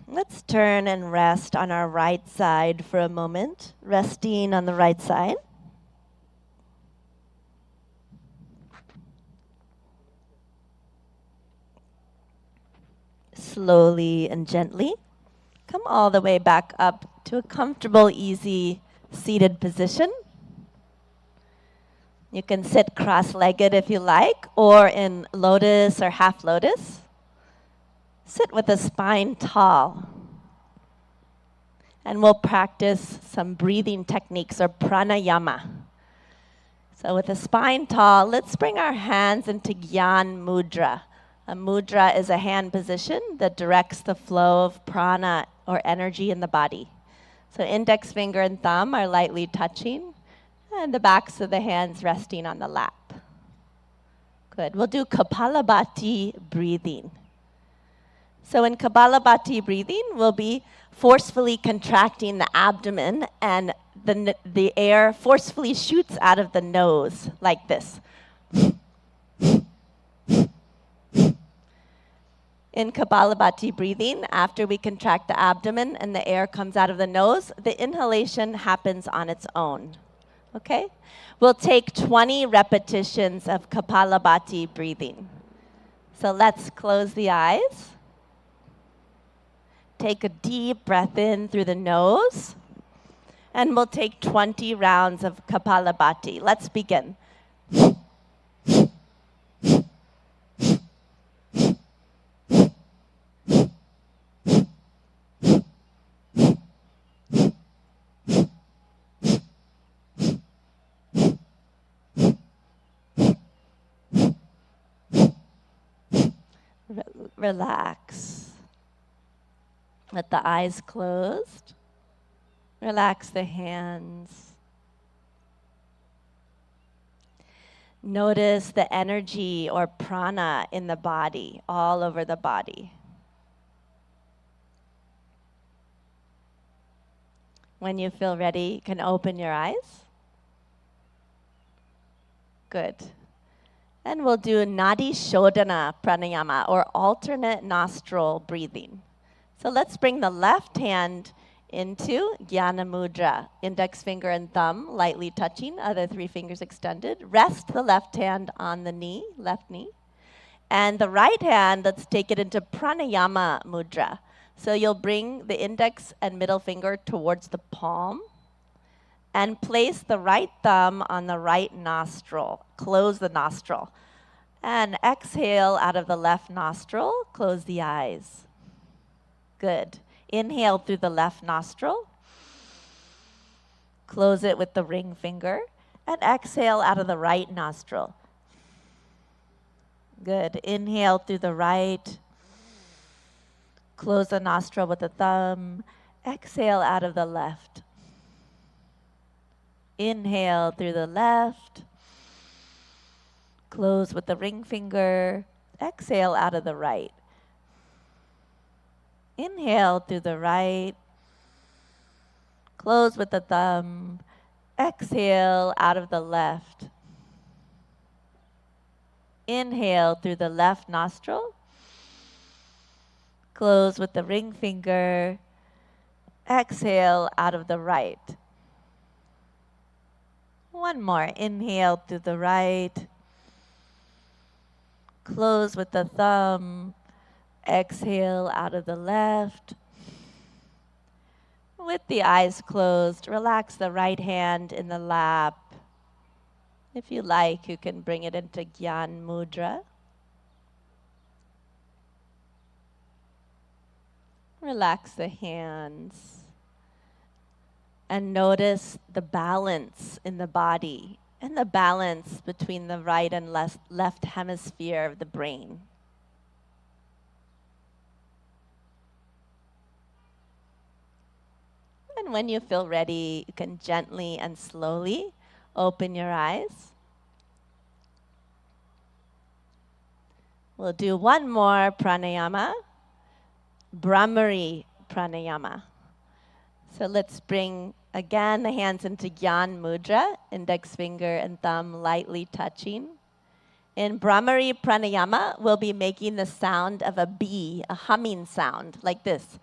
Let's turn and rest on our right side for a moment, resting on the right side. Slowly and gently, come all the way back up to a comfortable, easy seated position. You can sit cross-legged if you like, or in lotus or half lotus. Sit with the spine tall. And we'll practice some breathing techniques or pranayama. So with the spine tall, let's bring our hands into Gyan Mudra. A mudra is a hand position that directs the flow of prana or energy in the body. So index finger and thumb are lightly touching, and the backs of the hands resting on the lap. Good. We'll do Kapalabhati breathing. So in Kapalabhati breathing, we'll be forcefully contracting the abdomen, and the air forcefully shoots out of the nose like this. In Kapalabhati breathing, after we contract the abdomen and the air comes out of the nose, the inhalation happens on its own. Okay? We'll take 20 repetitions of Kapalabhati breathing. So let's close the eyes. Take a deep breath in through the nose. And we'll take 20 rounds of Kapalabhati. Let's begin. Relax. Let the eyes closed. Relax the hands. Notice the energy or prana in the body, all over the body. When you feel ready, you can open your eyes. Good. And we'll do Nadi Shodhana Pranayama, or alternate nostril breathing. So let's bring the left hand into Jnana Mudra. Index finger and thumb lightly touching, other three fingers extended. Rest the left hand on the knee, left knee. And the right hand, let's take it into Pranayama Mudra. So you'll bring the index and middle finger towards the palm and place the right thumb on the right nostril. Close the nostril. And exhale out of the left nostril. Close the eyes. Good. Inhale through the left nostril. Close it with the ring finger. And exhale out of the right nostril. Good. Inhale through the right. Close the nostril with the thumb. Exhale out of the left. Inhale through the left. Close with the ring finger. Exhale out of the right. Inhale through the right. Close with the thumb. Exhale out of the left. Inhale through the left nostril. Close with the ring finger. Exhale out of the right. One more. Inhale through the right. Close with the thumb. Exhale out of the left. With the eyes closed, relax the right hand in the lap. If you like, you can bring it into Gyan Mudra. Relax the hands. And notice the balance in the body and the balance between the right and left hemisphere of the brain. And when you feel ready, you can gently and slowly open your eyes. We'll do one more pranayama, Brahmari pranayama. So let's bring, again, the hands into Gyan Mudra, index finger and thumb lightly touching. In Brahmari pranayama, we'll be making the sound of a bee, a humming sound, like this.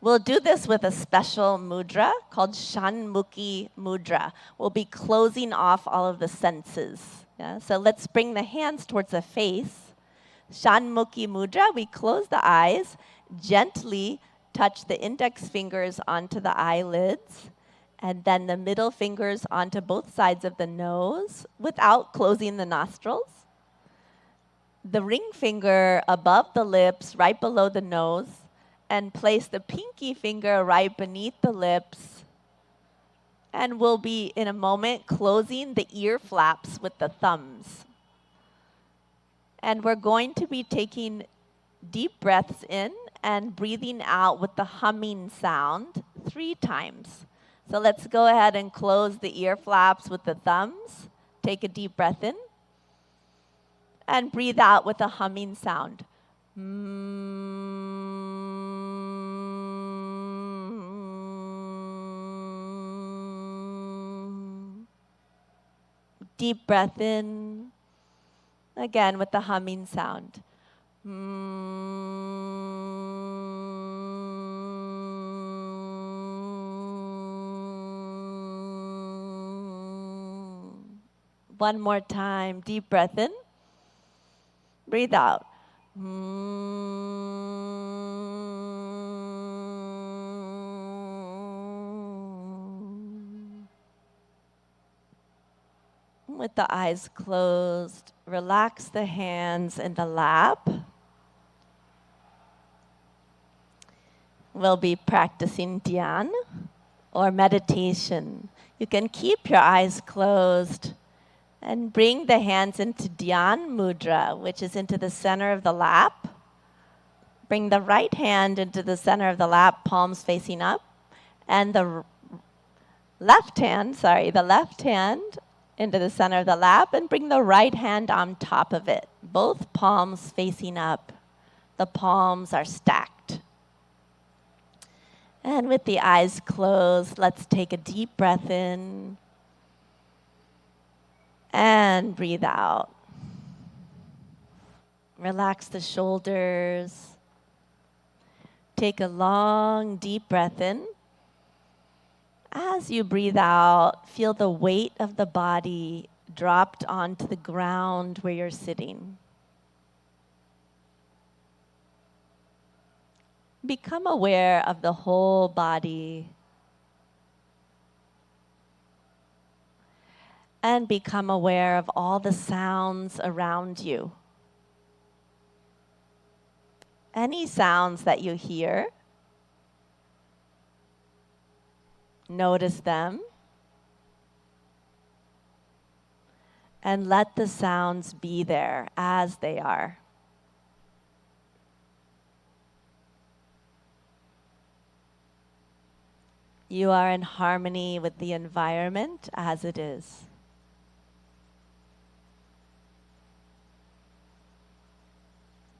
We'll do this with a special mudra called Shanmukhi mudra. We'll be closing off all of the senses. Yeah? So let's bring the hands towards the face. Shanmukhi mudra, we close the eyes, gently touch the index fingers onto the eyelids, and then the middle fingers onto both sides of the nose without closing the nostrils. The ring finger above the lips, right below the nose, and place the pinky finger right beneath the lips. And we'll be, in a moment, closing the ear flaps with the thumbs. And we're going to be taking deep breaths in and breathing out with the humming sound 3 times. So let's go ahead and close the ear flaps with the thumbs. Take a deep breath in. And breathe out with a humming sound. Deep breath in. Again with the humming sound. One more time. Deep breath in. Breathe out. With the eyes closed, relax the hands in the lap. We'll be practicing dhyan or meditation. You can keep your eyes closed and bring the hands into dhyan mudra, which is into the center of the lap. Bring the right hand into the center of the lap, palms facing up, and the left hand into the center of the lap, and bring the right hand on top of it, both palms facing up. The palms are stacked. And with the eyes closed, let's take a deep breath in and breathe out. Relax the shoulders. Take a long, deep breath in. As you breathe out, feel the weight of the body dropped onto the ground where you're sitting. Become aware of the whole body. And become aware of all the sounds around you. Any sounds that you hear, notice them. And let the sounds be there as they are. You are in harmony with the environment as it is.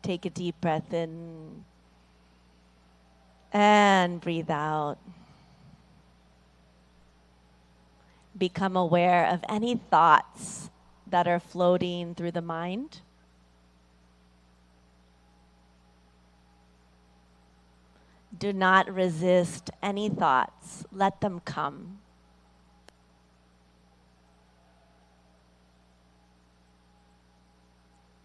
Take a deep breath in and breathe out. Become aware of any thoughts that are floating through the mind. Do not resist any thoughts. Let them come.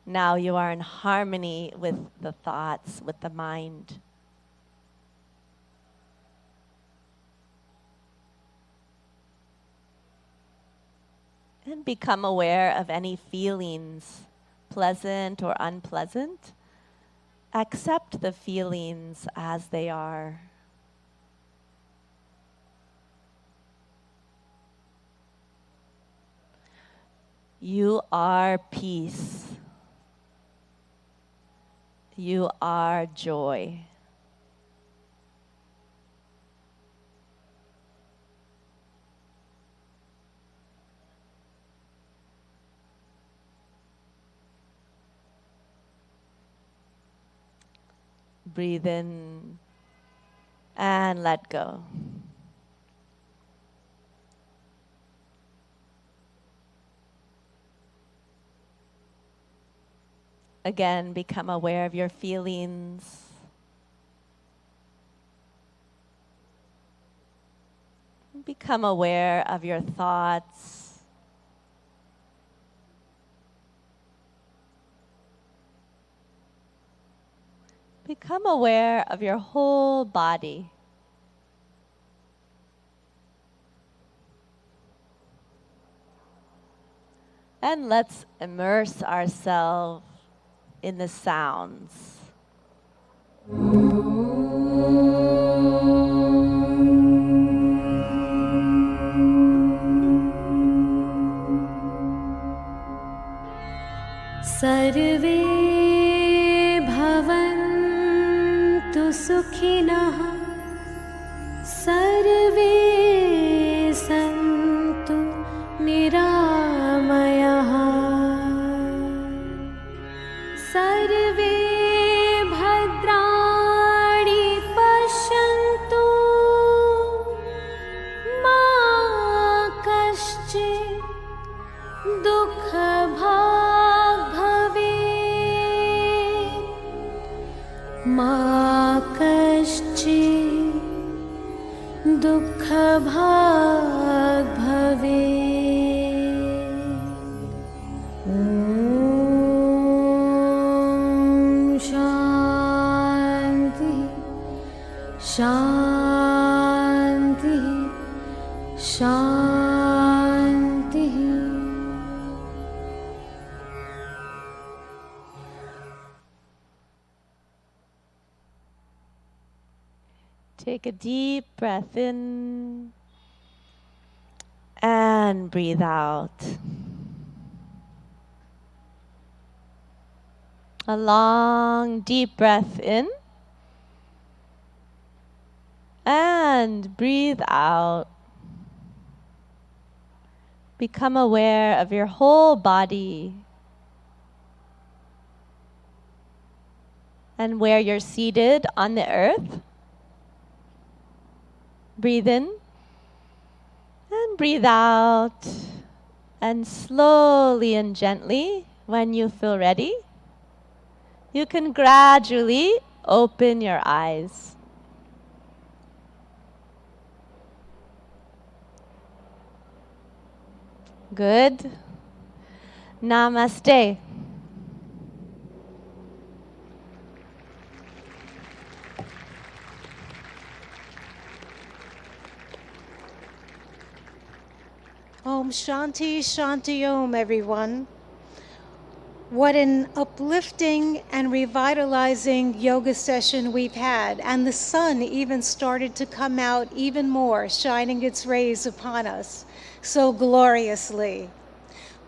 Now you are in harmony with the thoughts, with the mind. And become aware of any feelings, pleasant or unpleasant. Accept the feelings as they are. You are peace. You are joy. Breathe in and let go. Again, become aware of your feelings. Become aware of your thoughts. Become aware of your whole body. And let's immerse ourselves in the sounds. सर्वे भवन्तु सुखिनः सर्वे सन्तु निरामयाः सर्वे भद्राणि पश्यन्तु मा कश्चित् दुःखभाग् भवेत् मा कश्चित् दुःखभाग् भवेत् ॐ शान्ति शान्ति शान्तिः Take a deep breath in and breathe out. A long, deep breath in and breathe out. Become aware of your whole body and where you're seated on the earth. Breathe in and breathe out, and slowly and gently, when you feel ready, you can gradually open your eyes. Good. Namaste. Om Shanti Shanti Om, everyone. What an uplifting and revitalizing yoga session we've had. And the sun even started to come out even more, shining its rays upon us so gloriously.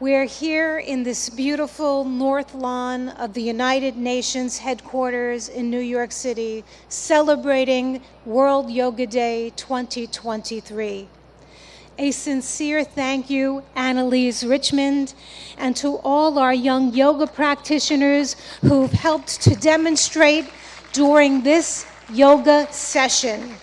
We're here in this beautiful north lawn of the United Nations headquarters in New York City, celebrating World Yoga Day 2023. A sincere thank you, Annalise Richmond, and to all our young yoga practitioners who've helped to demonstrate during this yoga session.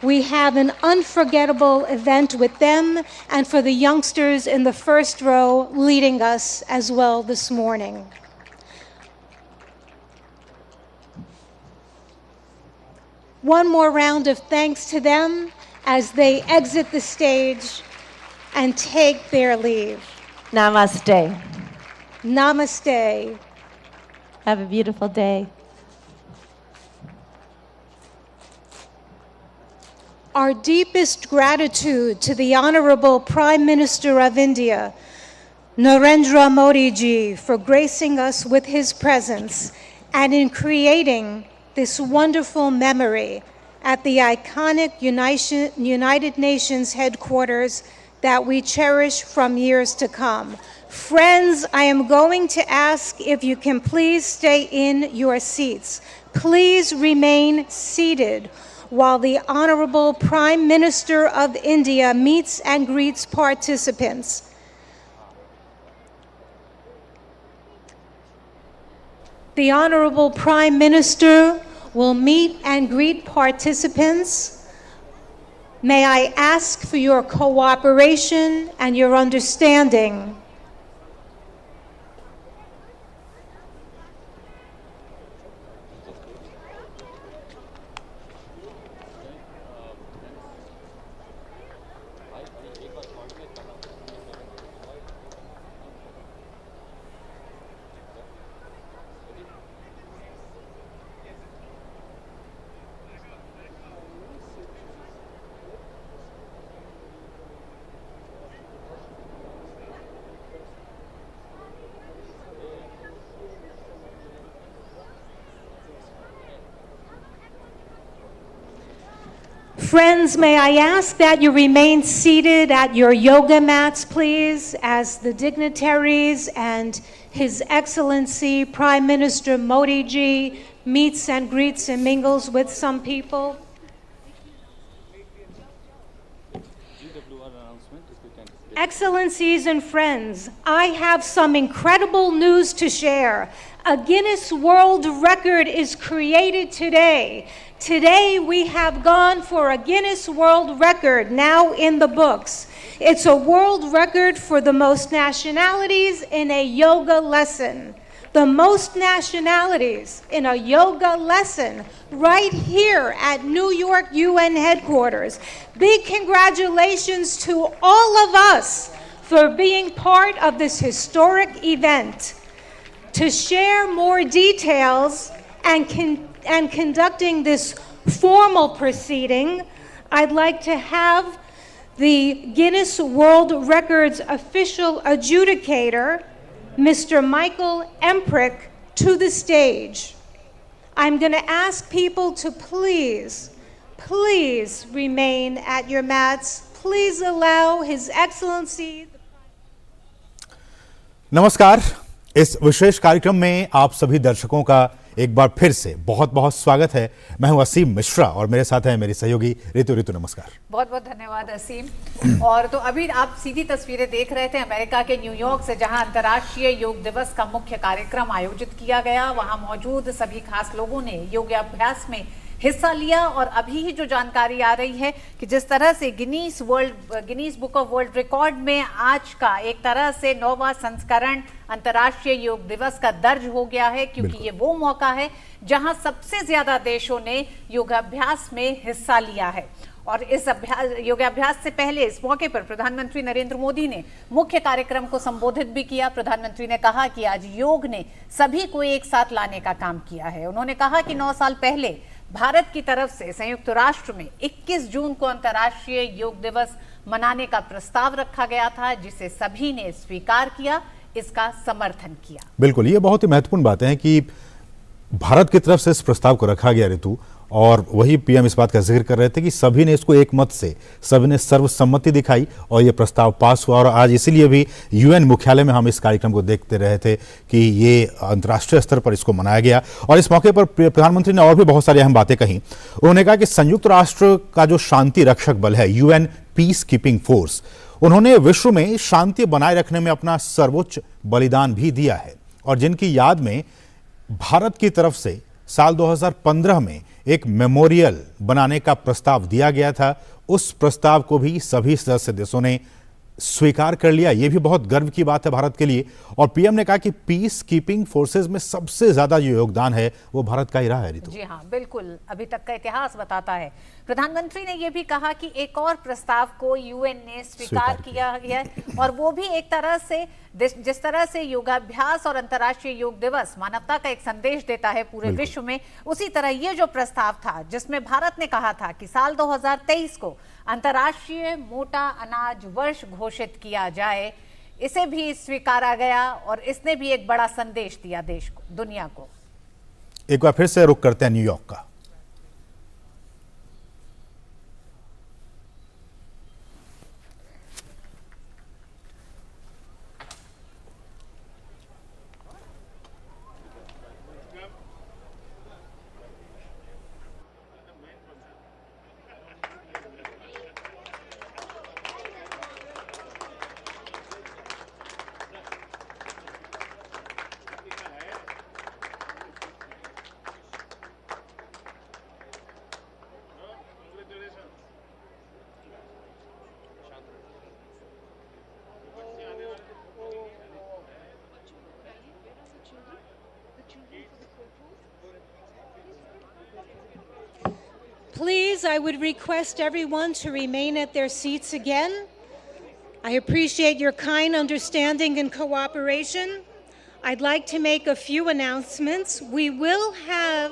We have an unforgettable event with them and for the youngsters in the first row leading us as well this morning. One more round of thanks to them as they exit the stage and take their leave. Namaste. Namaste. Have a beautiful day. Our deepest gratitude to the Honorable Prime Minister of India, Narendra Modi ji, for gracing us with his presence and in creating this wonderful memory at the iconic United Nations headquarters that we cherish from years to come. Friends, I am going to ask if you can please stay in your seats. Please remain seated while the Honorable Prime Minister of India meets and greets participants. The Honorable Prime Minister will meet and greet participants. May I ask for your cooperation and your understanding. Friends, may I ask that you remain seated at your yoga mats, please, as the dignitaries and His Excellency Prime Minister Modi ji meets and greets and mingles with some people. Excellencies and friends, I have some incredible news to share. A Guinness World Record is created today. Today we have gone for a Guinness World Record now in the books. It's a world record for the most nationalities in a yoga lesson. The most nationalities in a yoga lesson right here at New York UN headquarters. Big congratulations to all of us for being part of this historic event. To share more details and conducting this formal proceeding, I'd like to have the Guinness World Records official adjudicator, Mr. Michael Emprick, to the stage. I'm going to ask people to please remain at your mats. Please allow His Excellency. नमस्कार, इस विशेष कार्यक्रम में आप सभी दर्शकों का एक बार फिर से बहुत बहुत स्वागत है। मैं हूं असीम मिश्रा और मेरे साथ हैं मेरी सहयोगी ऋतु। नमस्कार। बहुत बहुत धन्यवाद असीम। और तो अभी आप सीधी तस्वीरें देख रहे थे अमेरिका के न्यूयॉर्क से, जहां अंतर्राष्ट्रीय योग दिवस का मुख्य कार्यक्रम आयोजित किया गया। वहां मौजूद सभी खास लोगों ने योगाभ्यास में हिस्सा लिया। और अभी ही जो जानकारी आ रही है कि जिस तरह से Guinness book of world record में आज का एक तरह से 9वां संस्करण अंतर्राष्ट्रीय योग दिवस का दर्ज हो गया है, क्योंकि ये वो मौका है जहां सबसे ज्यादा देशों ने योगाभ्यास में हिस्सा लिया है। और इस योगाभ्यास से पहले इस मौके पर प्रधानमंत्री नरेंद्र मोदी ने मुख्य कार्यक्रम को संबोधित भी किया। प्रधानमंत्री ने कहा कि आज योग ने सभी को एक साथ लाने का काम किया है। उन्होंने कहा कि 9 साल पहले भारत की तरफ से संयुक्त राष्ट्र में 21 जून को अंतर्राष्ट्रीय योग दिवस मनाने का प्रस्ताव रखा गया था, जिसे सभी ने स्वीकार किया, इसका समर्थन किया। बिल्कुल, ये बहुत ही महत्वपूर्ण बात है कि भारत की तरफ से इस प्रस्ताव को रखा गया ऋतु, और वही पीएम इस बात का जिक्र कर रहे थे कि सभी ने इसको एक मत से, सभी ने सर्वसम्मति दिखाई और ये प्रस्ताव पास हुआ। और आज इसीलिए भी यूएन मुख्यालय में हम इस कार्यक्रम को देखते रहे थे कि ये अंतर्राष्ट्रीय स्तर पर इसको मनाया गया। और इस मौके पर प्रधानमंत्री ने और भी बहुत सारी अहम बातें कही। उन्होंने कहा कि संयुक्त राष्ट्र का जो शांति रक्षक बल है, यूएन पीस कीपिंग फोर्स, उन्होंने विश्व में शांति बनाए रखने में अपना सर्वोच्च बलिदान भी दिया है और जिनकी याद में भारत की तरफ से साल 2015 में एक मेमोरियल बनाने का प्रस्ताव दिया गया था। उस प्रस्ताव को भी सभी सदस्य देशों ने स्वीकार कर लिया। यह भी बहुत गर्व की बात है भारत के लिए। और पीएम ने कहा कि पीस कीपिंग फोर्सेस में सबसे ज्यादा जो योगदान है वो भारत का ही रहा है। रितु जी हाँ, बिल्कुल, अभी तक का इतिहास बताता है। प्रधानमंत्री ने यह भी कहा कि एक और प्रस्ताव को यूएन ने स्वीकार किया गया और वो भी एक तरह से जिस तरह से योगाभ्यास और अंतर्राष्ट्रीय योग दिवस मानवता का एक संदेश देता है पूरे विश्व में, उसी तरह ये जो प्रस्ताव था जिसमें भारत ने कहा था कि साल 2023 को अंतर्राष्ट्रीय मोटा अनाज वर्ष घोषित किया जाए, इसे भी स्वीकारा गया और इसने भी एक बड़ा संदेश दिया देश को, दुनिया को। एक बार फिर से रुख करते हैं न्यूयॉर्क का। Please, I would request everyone to remain at their seats again. I appreciate your kind understanding and cooperation. I'd like to make a few announcements. We will have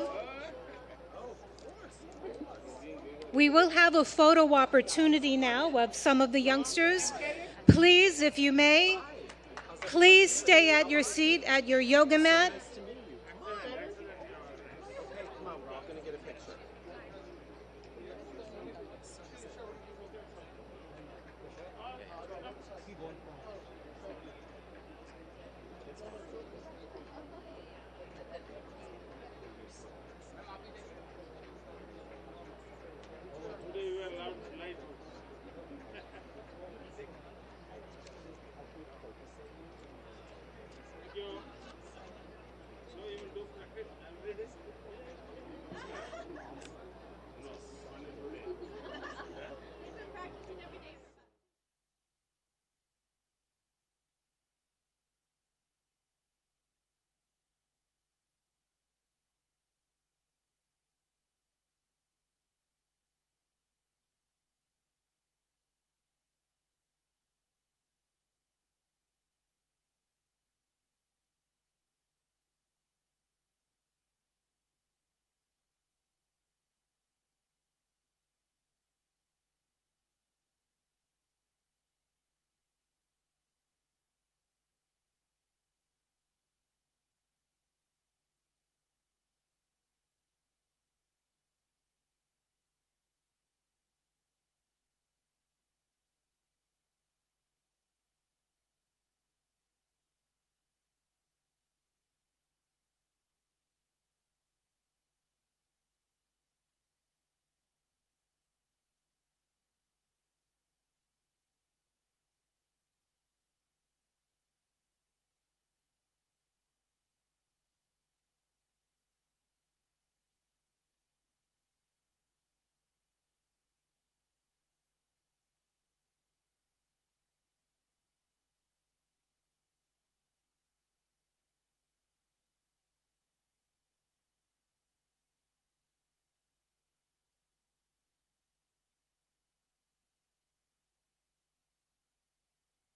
a photo opportunity now of some of the youngsters. Please, if you may, please stay at your seat, at your yoga mat.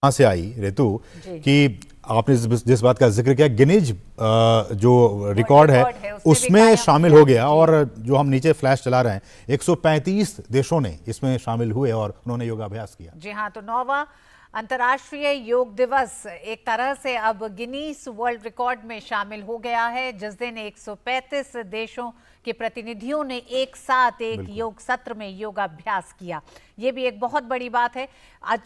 से आई ऋतु कि आपने जिस बात का जिक्र किया, Guinness जो record है उसमें शामिल हो गया। और जो हम नीचे फ्लैश चला रहे हैं, 135 देशों ने इसमें शामिल हुए और उन्होंने योगाभ्यास किया। जी हाँ, तो 9वां अंतर्राष्ट्रीय योग दिवस एक तरह से अब गिनीज वर्ल्ड रिकॉर्ड में शामिल हो गया है, जिस दिन 135 देशों के प्रतिनिधियों ने एक साथ एक योग सत्र में योगाभ्यास किया। ये भी एक बहुत बड़ी बात है आज।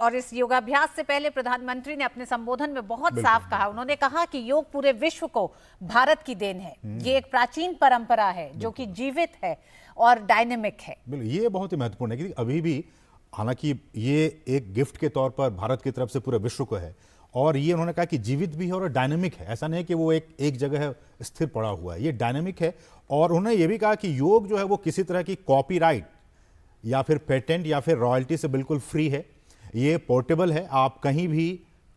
और इस योगाभ्यास से पहले प्रधानमंत्री ने अपने संबोधन में बहुत साफ कहा, उन्होंने कहा कि योग पूरे विश्व को भारत की देन है। ये एक प्राचीन परंपरा है जो कि जीवित है और डायनेमिक है। बिल्कुल, ये बहुत ही महत्वपूर्ण है कि अभी भी, हालांकि ये एक गिफ्ट के तौर पर भारत की तरफ से पूरे विश्व को है, और ये उन्होंने कहा कि जीवित भी है और डायनेमिक है। ऐसा नहीं है कि वो एक जगह स्थिर पड़ा हुआ है, ये डायनेमिक है। और उन्होंने ये भी कहा कि योग जो है वो किसी तरह की कॉपीराइट या फिर पेटेंट या फिर रॉयल्टी से बिल्कुल फ्री है। ये पोर्टेबल है, आप कहीं भी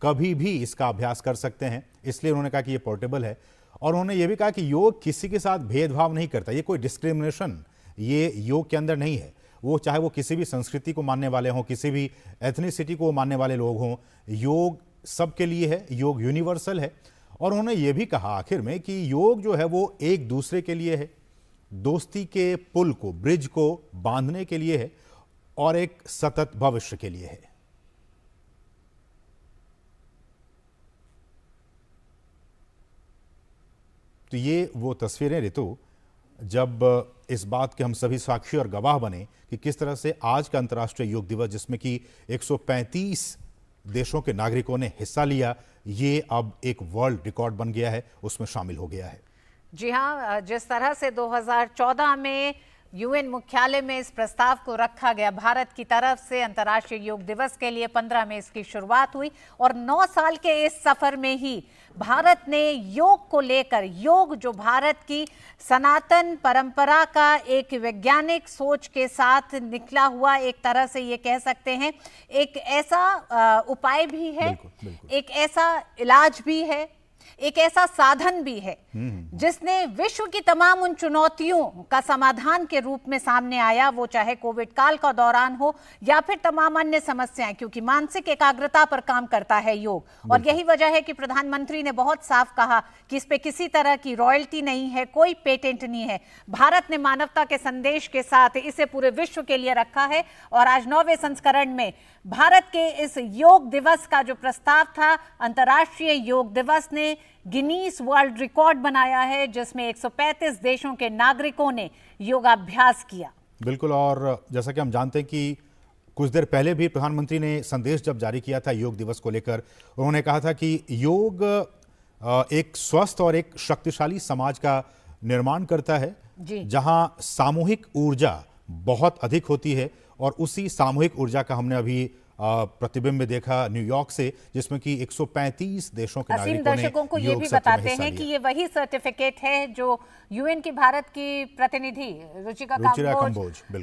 कभी भी इसका अभ्यास कर सकते हैं, इसलिए उन्होंने कहा कि ये पोर्टेबल है। और उन्होंने ये भी कहा कि योग किसी के साथ भेदभाव नहीं करता, ये कोई डिस्क्रिमिनेशन ये योग के अंदर नहीं है। वो चाहे वो किसी भी संस्कृति को मानने वाले हों, किसी भी एथनिसिटी को मानने वाले लोग हों, योग सबके लिए है, योग यूनिवर्सल है। और उन्होंने ये भी कहा आखिर में कि योग जो है वो एक दूसरे के लिए है, दोस्ती के पुल को, ब्रिज को बांधने के लिए है और एक सतत भविष्य के लिए है। तो ये वो तस्वीरें ऋतु, जब इस बात के हम सभी साक्षी और गवाह बने कि किस तरह से आज का अंतर्राष्ट्रीय योग दिवस, जिसमें कि 135 देशों के नागरिकों ने हिस्सा लिया, ये अब एक वर्ल्ड रिकॉर्ड बन गया है, उसमें शामिल हो गया है। जी हाँ, जिस तरह से 2014 में यूएन मुख्यालय में इस प्रस्ताव को रखा गया भारत की तरफ से अंतर्राष्ट्रीय योग दिवस के लिए, 15 में इसकी शुरुआत हुई और 9 साल के इस सफर में ही भारत ने योग को लेकर, योग जो भारत की सनातन परंपरा का एक वैज्ञानिक सोच के साथ निकला हुआ, एक तरह से ये कह सकते हैं, एक ऐसा उपाय भी है, एक ऐसा इलाज भी है, एक ऐसा साधन भी है जिसने विश्व की तमाम उन चुनौतियों का समाधान के रूप में सामने आया, वो चाहे कोविड काल का दौरान हो या फिर तमाम अन्य समस्याएं, क्योंकि मानसिक एकाग्रता पर काम करता है योग। और यही वजह है कि प्रधानमंत्री ने बहुत साफ कहा कि इस पे किसी तरह की रॉयल्टी नहीं है, कोई पेटेंट नहीं है। भारत ने मानवता के संदेश के साथ इसे पूरे विश्व के लिए रखा है और आज 9वें संस्करण में भारत के इस योग दिवस का जो प्रस्ताव था, अंतर्राष्ट्रीय योग दिवस ने गिनीज वर्ल्ड रिकॉर्ड बनाया है, जिसमें 135 देशों के नागरिकों ने योगाभ्यास किया। बिल्कुल, और जैसा कि हम जानते हैं कि कुछ देर पहले भी प्रधानमंत्री ने संदेश जब जारी किया था योग दिवस को लेकर, उन्होंने कहा था कि योग एक स्वस्थ और एक शक्तिशाली समाज का निर्माण करता है, जहां सामूहिक ऊर्जा बहुत अधिक होती है। और उसी सामूहिक ऊर्जा का हमने अभी प्रतिबिंब देखा न्यूयॉर्क से, जिसमें कि 135 देशों के दर्शकों को ये भी बताते हैं कि ये वही सर्टिफिकेट है जो यूएन की भारत की प्रतिनिधि रुचिका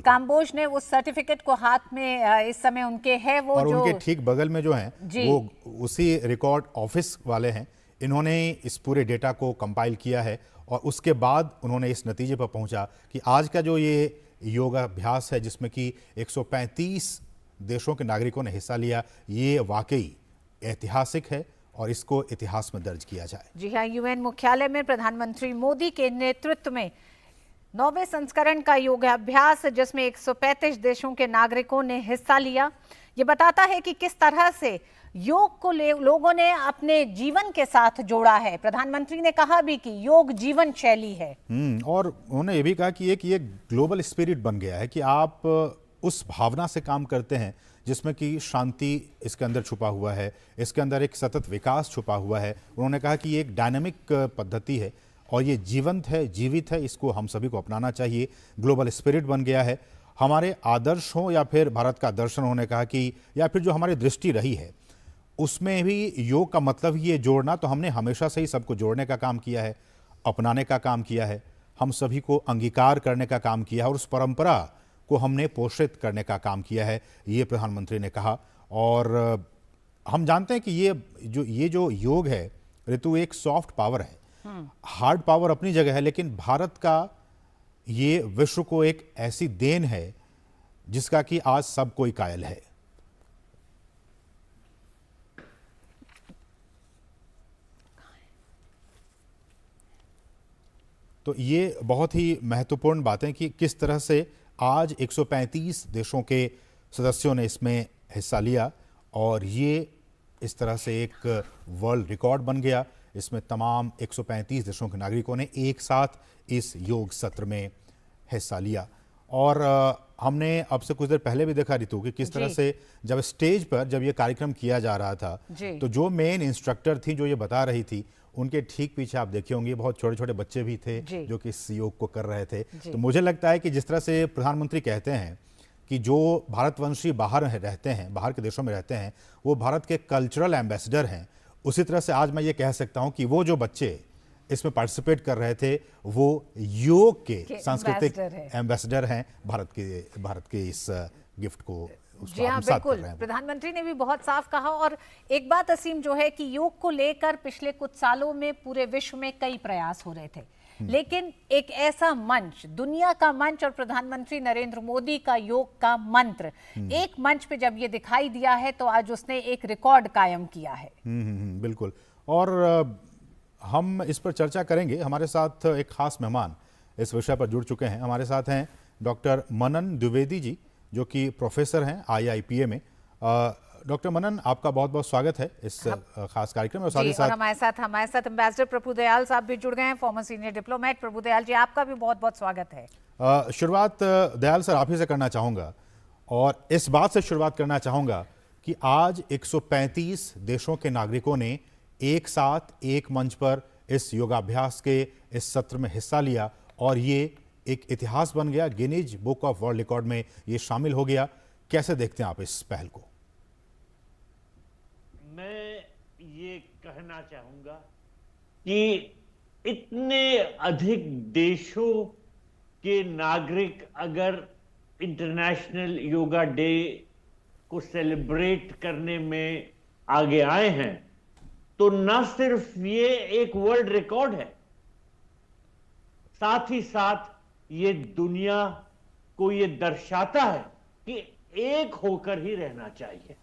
काम्बोज ने उस सर्टिफिकेट को हाथ में इस समय उनके है, वो और जो उनके ठीक बगल में जो हैं वो उसी रिकॉर्ड ऑफिस वाले हैं। इन्होंने इस पूरे डेटा को कंपाइल किया है और उसके बाद उन्होंने इस नतीजे पर पहुंचा कि आज का जो ये योगाभ्यास है, जिसमें कि 135 देशों के नागरिकों ने हिस्सा लिया, ये वाकई ऐतिहासिक है और इसको इतिहास में दर्ज किया जाए। जी हाँ, यूएन मुख्यालय में प्रधानमंत्री मोदी के नेतृत्व में 9वें संस्करण का योगाभ्यास, जिसमें 135 देशों के नागरिकों ने हिस्सा लिया, ये बताता है कि किस तरह से योग को लोगों ने अपने जीवन के साथ जोड़ा है। प्रधानमंत्री ने कहा भी कि योग जीवन शैली है। और उन्होंने ये भी कहा कि ये ग्लोबल स्पिरिट बन गया है कि आप उस भावना से काम करते हैं जिसमें कि शांति इसके अंदर छुपा हुआ है, इसके अंदर एक सतत विकास छुपा हुआ है। उन्होंने कहा कि ये एक डायनामिक पद्धति है और ये जीवंत है, जीवित है, इसको हम सभी को अपनाना चाहिए। ग्लोबल स्पिरिट बन गया है। हमारे आदर्श हो या फिर भारत का दर्शन, उन्होंने कहा कि या फिर जो हमारी दृष्टि रही है, उसमें भी योग का मतलब ये जोड़ना, तो हमने हमेशा से ही सबको जोड़ने का काम किया है, अपनाने का काम किया है, हम सभी को अंगीकार करने का काम किया है और उस परंपरा को हमने पोषित करने का काम किया है, ये प्रधानमंत्री ने कहा। और हम जानते हैं कि ये जो योग है ऋतु, एक सॉफ्ट पावर है, हार्ड पावर अपनी जगह है, लेकिन भारत का ये विश्व को एक ऐसी देन है जिसका कि आज सब कोई कायल है। तो ये बहुत ही महत्वपूर्ण बातें कि किस तरह से आज 135 देशों के सदस्यों ने इसमें हिस्सा लिया और ये इस तरह से एक वर्ल्ड रिकॉर्ड बन गया। इसमें तमाम 135 देशों के नागरिकों ने एक साथ इस योग सत्र में हिस्सा लिया। और हमने अब से कुछ देर पहले भी देखा रितु कि किस तरह से जब स्टेज पर जब ये कार्यक्रम किया जा रहा था तो जो मेन इंस्ट्रक्टर थी जो ये बता रही थी, उनके ठीक पीछे आप देखे होंगे बहुत छोटे छोटे बच्चे भी थे जो कि इस योग को कर रहे थे। तो मुझे लगता है कि जिस तरह से प्रधानमंत्री कहते हैं कि जो भारतवंशी बाहर रहते हैं, बाहर के देशों में रहते हैं, वो भारत के कल्चरल एम्बेसडर हैं, उसी तरह से आज मैं ये कह सकता हूँ कि वो जो बच्चे इसमें पार्टिसिपेट कर रहे थे वो योग के सांस्कृतिक एम्बेसडर हैं भारत के इस गिफ्ट को। जी हाँ, बिल्कुल। प्रधानमंत्री ने भी बहुत साफ कहा। और एक बात असीम जो है कि योग को लेकर पिछले कुछ सालों में पूरे विश्व में कई प्रयास हो रहे थे, लेकिन एक ऐसा मंच, दुनिया का मंच और प्रधानमंत्री नरेंद्र मोदी का योग का मंत्र एक मंच पे जब ये दिखाई दिया है तो आज उसने एक रिकॉर्ड कायम किया है। बिल्कुल। और हम इस पर चर्चा करेंगे। हमारे साथ एक खास मेहमान इस विषय पर जुड़ चुके हैं। हमारे साथ हैं डॉक्टर मनन द्विवेदी जी, जो कि प्रोफेसर हैं IIPA में। डॉक्टर मनन, आपका बहुत बहुत स्वागत है इस खास कार्यक्रम में। और हमारे साथ एम्बेसडर प्रभुदयाल साहब भी जुड़ गए हैं, फॉर्मर सीनियर डिप्लोमेट। प्रभुदयाल जी, आपका भी बहुत बहुत स्वागत है। शुरुआत दयाल सर आप ही से करना चाहूँगा, और इस बात से शुरुआत करना चाहूँगा कि आज 135 देशों के नागरिकों ने एक साथ एक मंच पर इस योगाभ्यास के इस सत्र में हिस्सा लिया और ये एक इतिहास बन गया, Guinness book of world record में ये शामिल हो गया। कैसे देखते हैं आप इस पहल को? मैं ये कहना चाहूंगा कि इतने अधिक देशों के नागरिक अगर इंटरनेशनल योगा डे को सेलिब्रेट करने में आगे आए हैं तो न सिर्फ ये एक वर्ल्ड रिकॉर्ड है, साथ ही साथ ये दुनिया को ये दर्शाता है कि एक होकर ही रहना चाहिए।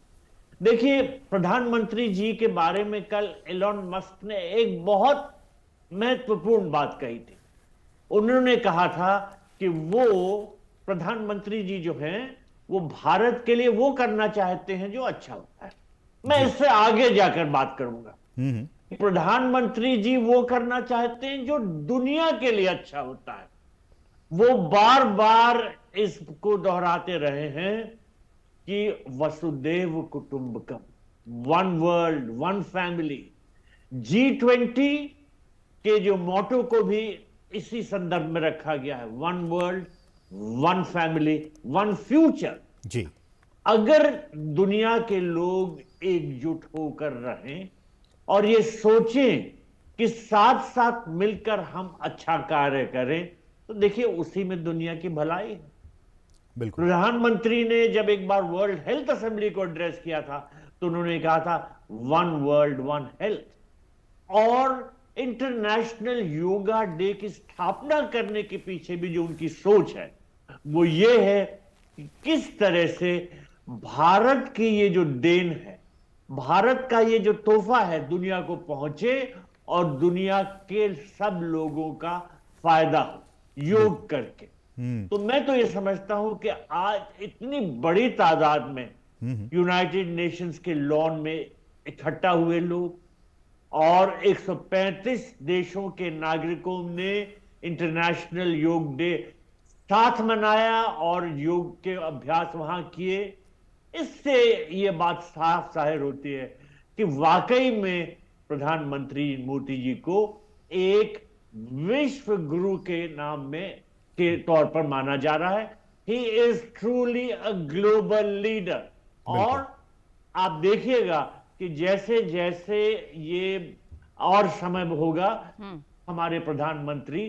देखिए, प्रधानमंत्री जी के बारे में कल एलन मस्क ने एक बहुत महत्वपूर्ण बात कही थी। उन्होंने कहा था कि वो प्रधानमंत्री जी जो हैं वो भारत के लिए वो करना चाहते हैं जो अच्छा होता है। मैं इससे आगे जाकर बात करूंगा। प्रधानमंत्री जी वो करना चाहते हैं जो दुनिया के लिए अच्छा होता है। वो बार बार इसको दोहराते रहे हैं कि वसुदेव कुटुंबकम, one world one family. G20 के जो मोटो को भी इसी संदर्भ में रखा गया है, one world one family one future. जी, अगर दुनिया के लोग एकजुट होकर रहें और ये सोचें कि साथ साथ मिलकर हम अच्छा कार्य करें तो देखिए उसी में दुनिया की भलाई है। बिल्कुल। प्रधानमंत्री ने जब एक बार वर्ल्ड हेल्थ असेंबली को एड्रेस किया था तो उन्होंने कहा था वन वर्ल्ड वन हेल्थ। और इंटरनेशनल योगा डे की स्थापना करने के पीछे भी जो उनकी सोच है वो ये है कि किस तरह से भारत की ये जो देन है, भारत का ये जो तोहफा है दुनिया को पहुंचे और दुनिया के सब लोगों का फायदा हो योग करके। तो मैं तो ये समझता हूं कि आज इतनी बड़ी तादाद में यूनाइटेड नेशंस के लॉन में इकट्ठा हुए लोग और 135 देशों के नागरिकों ने इंटरनेशनल योग डे साथ मनाया और योग के अभ्यास वहां किए। इससे ये बात साफ जाहिर होती है कि वाकई में प्रधानमंत्री मोदी जी को एक विश्व गुरु के नाम में के तौर पर माना जा रहा है। He is truly a global leader. और आप देखिएगा कि जैसे जैसे ये और समय होगा हमारे प्रधानमंत्री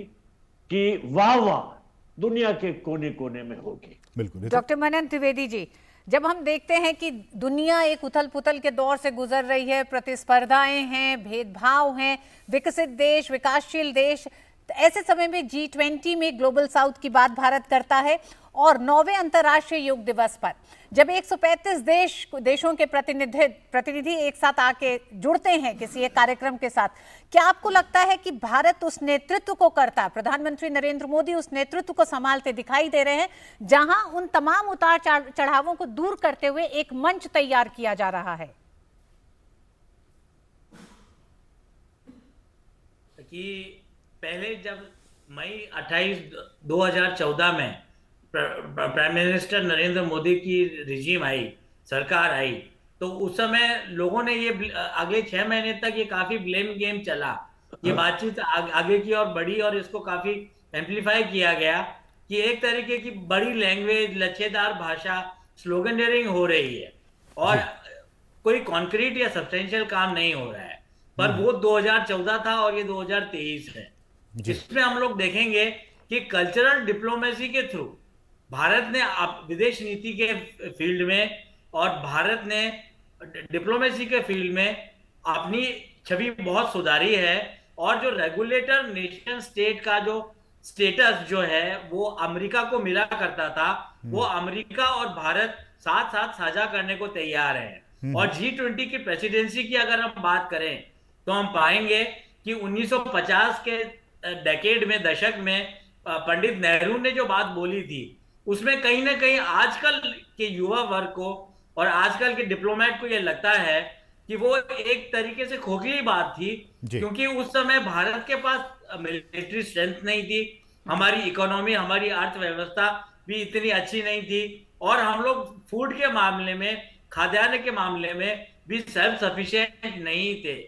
की वाह दुनिया के कोने कोने में होगी। बिल्कुल। डॉक्टर मनन द्विवेदी जी, जब हम देखते हैं कि दुनिया एक उथल पुथल के दौर से गुजर रही है, प्रतिस्पर्धाएं हैं, भेदभाव हैं, विकसित देश, विकासशील देश, तो ऐसे समय में G20 में ग्लोबल साउथ की बात भारत करता है और 9वें अंतर्राष्ट्रीय योग दिवस पर जब 135 देशों के प्रतिनिधि एक साथ आके जुड़ते हैं किसी एक कार्यक्रम के साथ, क्या आपको लगता है कि भारत उस नेतृत्व को करता, प्रधानमंत्री नरेंद्र मोदी उस नेतृत्व को संभालते दिखाई दे रहे हैं जहां उन तमाम उतार चढ़ावों को दूर करते हुए एक मंच तैयार किया जा रहा है? कि पहले जब मई 28 2014 में प्राइम मिनिस्टर नरेंद्र मोदी की रिजीम आई, सरकार आई, तो उस समय लोगों ने ये अगले 6 महीने तक ये काफी ब्लेम गेम चला, ये बातचीत आगे की और बढ़ी और इसको काफी एम्पलीफाई किया गया कि एक तरीके की बड़ी लैंग्वेज, लच्छेदार भाषा, स्लोगनरिंग हो रही है और कोई कॉन्क्रीट या सब्सटेंशियल काम नहीं हो रहा है। पर वो 2014 था और ये 2023 है। जिसमें हम लोग देखेंगे कि कल्चरल डिप्लोमेसी के थ्रू भारत ने विदेश नीति के फील्ड में और भारत ने डिप्लोमेसी के फील्ड में अपनी छवि बहुत सुधारी है और जो रेगुलेटर नेशन स्टेट का जो स्टेटस जो है वो अमेरिका को मिला करता था, वो अमेरिका और भारत साथ साथ साझा करने को तैयार है। और G20 की प्रेसिडेंसी की अगर हम बात करें तो हम पाएंगे कि 1950 के डेकेड में, दशक में पंडित नेहरू ने जो बात बोली थी उसमें कहीं ना कहीं आजकल के युवा वर्ग को और आजकल के डिप्लोमेट को यह लगता है कि वो एक तरीके से खोखली बात थी, क्योंकि उस समय भारत के पास मिलिट्री स्ट्रेंथ नहीं थी, हमारी इकोनॉमी, हमारी अर्थव्यवस्था भी इतनी अच्छी नहीं थी और हम लोग फूड के मामले में, खाद्यान्न के मामले में भी सेल्फ सफिशिएंट नहीं थे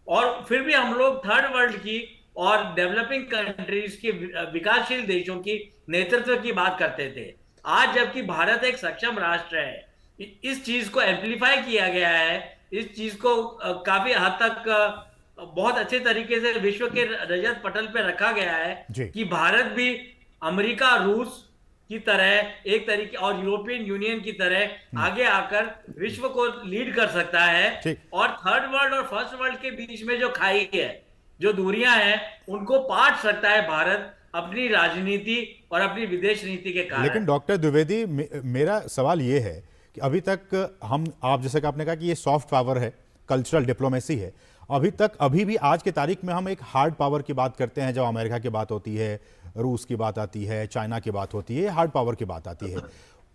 और फिर भी हम लोग थर्ड वर्ल्ड की और डेवलपिंग कंट्रीज के विकासशील देशों की नेतृत्व की बात करते थे। आज जबकि भारत एक सक्षम राष्ट्र है, इस चीज को एम्पलीफाई किया गया है, इस चीज को काफी हद तक बहुत अच्छे तरीके से विश्व के रजत पटल पे रखा गया है कि भारत भी अमेरिका, रूस की तरह एक तरीके और यूरोपियन यूनियन की तरह आगे आकर विश्व को लीड कर सकता है और थर्ड वर्ल्ड और फर्स्ट वर्ल्ड के बीच में जो खाई है, जो दूरियां हैं, उनको पाट सकता है भारत अपनी राजनीति और अपनी विदेश नीति के कारण। लेकिन डॉक्टर द्विवेदी, मेरा सवाल ये है कि अभी तक आप जैसे कि आपने कहा कि ये सॉफ्ट पावर है, कल्चरल डिप्लोमेसी है, अभी भी आज के तारीख में हम एक हार्ड पावर की बात करते हैं। जब अमेरिका की बात होती है, रूस की बात आती है, चाइना की बात होती है, हार्ड पावर की बात आती है।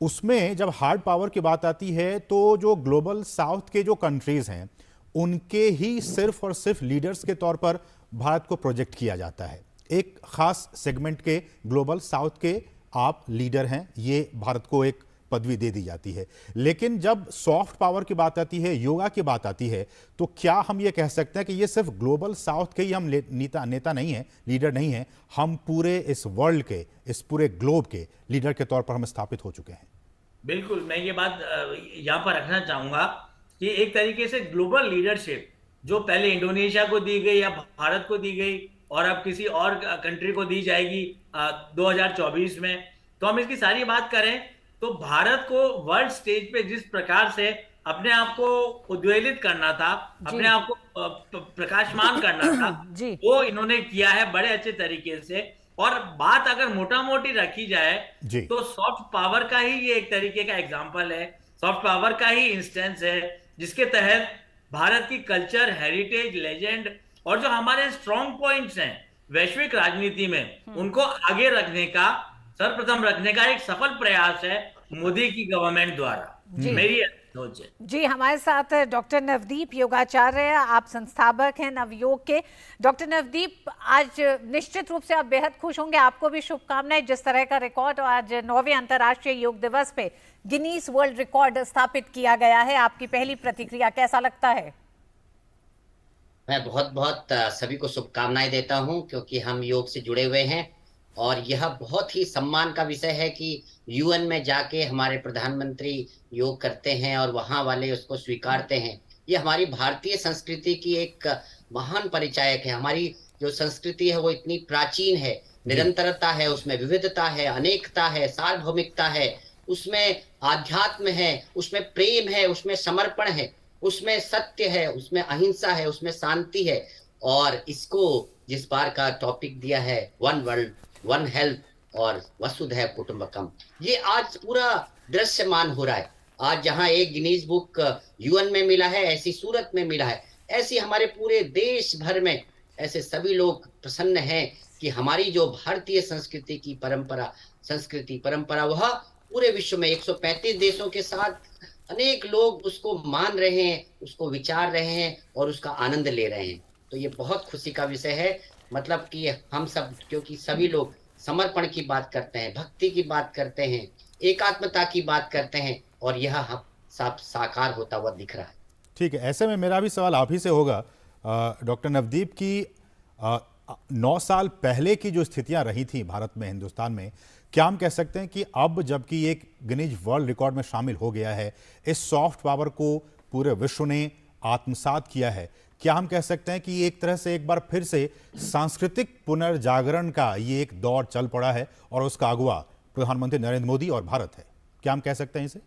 उसमें जब हार्ड पावर की बात आती है तो जो ग्लोबल साउथ के जो कंट्रीज हैं उनके ही सिर्फ और सिर्फ लीडर्स के तौर पर भारत को प्रोजेक्ट किया जाता है। एक खास सेगमेंट के ग्लोबल साउथ के आप लीडर हैं, ये भारत को एक पदवी दे दी जाती है। लेकिन जब सॉफ्ट पावर की बात आती है, योगा की बात आती है, तो क्या हम ये कह सकते हैं कि ये सिर्फ ग्लोबल साउथ के ही हम नेता नहीं हैं, लीडर नहीं हैं, हम पूरे इस वर्ल्ड के, इस पूरे ग्लोब के लीडर के तौर पर हम स्थापित हो चुके हैं? बिल्कुल, मैं ये बात यहाँ पर रखना चाहूंगा कि एक तरीके से ग्लोबल लीडरशिप जो पहले इंडोनेशिया को दी गई या भारत को दी गई और अब किसी और कंट्री को दी जाएगी 2024 में, तो हम इसकी सारी बात करें तो भारत को वर्ल्ड स्टेज पे जिस प्रकार से अपने आप को उद्वेलित करना था, अपने आप को प्रकाशमान करना था, वो इन्होंने किया है बड़े अच्छे तरीके से। और बात अगर मोटा मोटी रखी जाए तो सॉफ्ट पावर का ही ये एक तरीके का एग्जाम्पल है, सॉफ्ट पावर का ही इंस्टेंस है, जिसके तहत भारत की कल्चर, हेरिटेज, लेजेंड और जो हमारे स्ट्रॉन्ग पॉइंट्स हैं वैश्विक राजनीति में, उनको आगे रखने का, सर्वप्रथम रखने का एक सफल प्रयास है मोदी की गवर्नमेंट द्वारा। मेरी सोच है। जी, हमारे साथ डॉक्टर नवदीप योगाचार्य, आप संस्थापक हैं नवयोग के। डॉक्टर नवदीप, आज निश्चित रूप से आप बेहद खुश होंगे, आपको भी शुभकामनाएं। जिस तरह का रिकॉर्ड आज 9वें अंतर्राष्ट्रीय योग दिवस पे गिनीज वर्ल्ड रिकॉर्ड स्थापित किया गया है, आपकी पहली प्रतिक्रिया कैसा लगता है? मैं बहुत बहुत सभी को शुभकामनाएं देता हूं, क्योंकि हम योग से जुड़े हुए हैं और यह बहुत ही सम्मान का विषय है कि यूएन में जाके हमारे प्रधानमंत्री योग करते हैं और वहां वाले उसको स्वीकारते हैं। ये हमारी भारतीय संस्कृति की एक महान परिचायक है। हमारी जो संस्कृति है वो इतनी प्राचीन है, निरंतरता है, उसमें विविधता है, अनेकता है, सार्वभौमिकता है, उसमें आध्यात्म है, उसमें प्रेम है, उसमें समर्पण है, उसमें सत्य है, उसमें अहिंसा है, उसमें शांति है। और इसको जिस बार का टॉपिक दिया है वन वर्ल्ड वन हेल्थ और वसुधैव कुटुंबकम, ये आज पूरा दृश्यमान हो रहा है। आज जहां एक गिनीज बुक यूएन में मिला है, ऐसी सूरत में मिला है, ऐसी हमारे पूरे देश भर में ऐसे सभी लोग प्रसन्न हैं कि हमारी जो भारतीय संस्कृति परंपरा वह पूरे विश्व में 135 देशों के साथ अनेक लोग उसको मान रहे हैं, उसको विचार रहे हैं और उसका आनंद ले रहे हैं। तो ये बहुत खुशी का विषय है। मतलब कि हम सब, क्योंकि सभी लोग समर्पण की बात करते हैं, भक्ति की बात करते हैं, एकात्मता की बात करते हैं, और यह हम सब साकार होता हुआ दिख रहा है। ठीक है, ऐसे में मेरा भी सवाल आप ही से होगा डॉक्टर नवदीप की 9 साल पहले की जो स्थितियां रही थी भारत में, हिंदुस्तान में, क्या हम कह सकते हैं कि अब जबकि एक गिनीज वर्ल्ड रिकॉर्ड में शामिल हो गया है, इस सॉफ्ट पावर को पूरे विश्व ने आत्मसात किया है, क्या हम कह सकते हैं कि एक तरह से एक बार फिर से सांस्कृतिक पुनर्जागरण का ये एक दौर चल पड़ा है और उसका अगुवा प्रधानमंत्री नरेंद्र मोदी और भारत है? क्या हम कह सकते हैं इसे?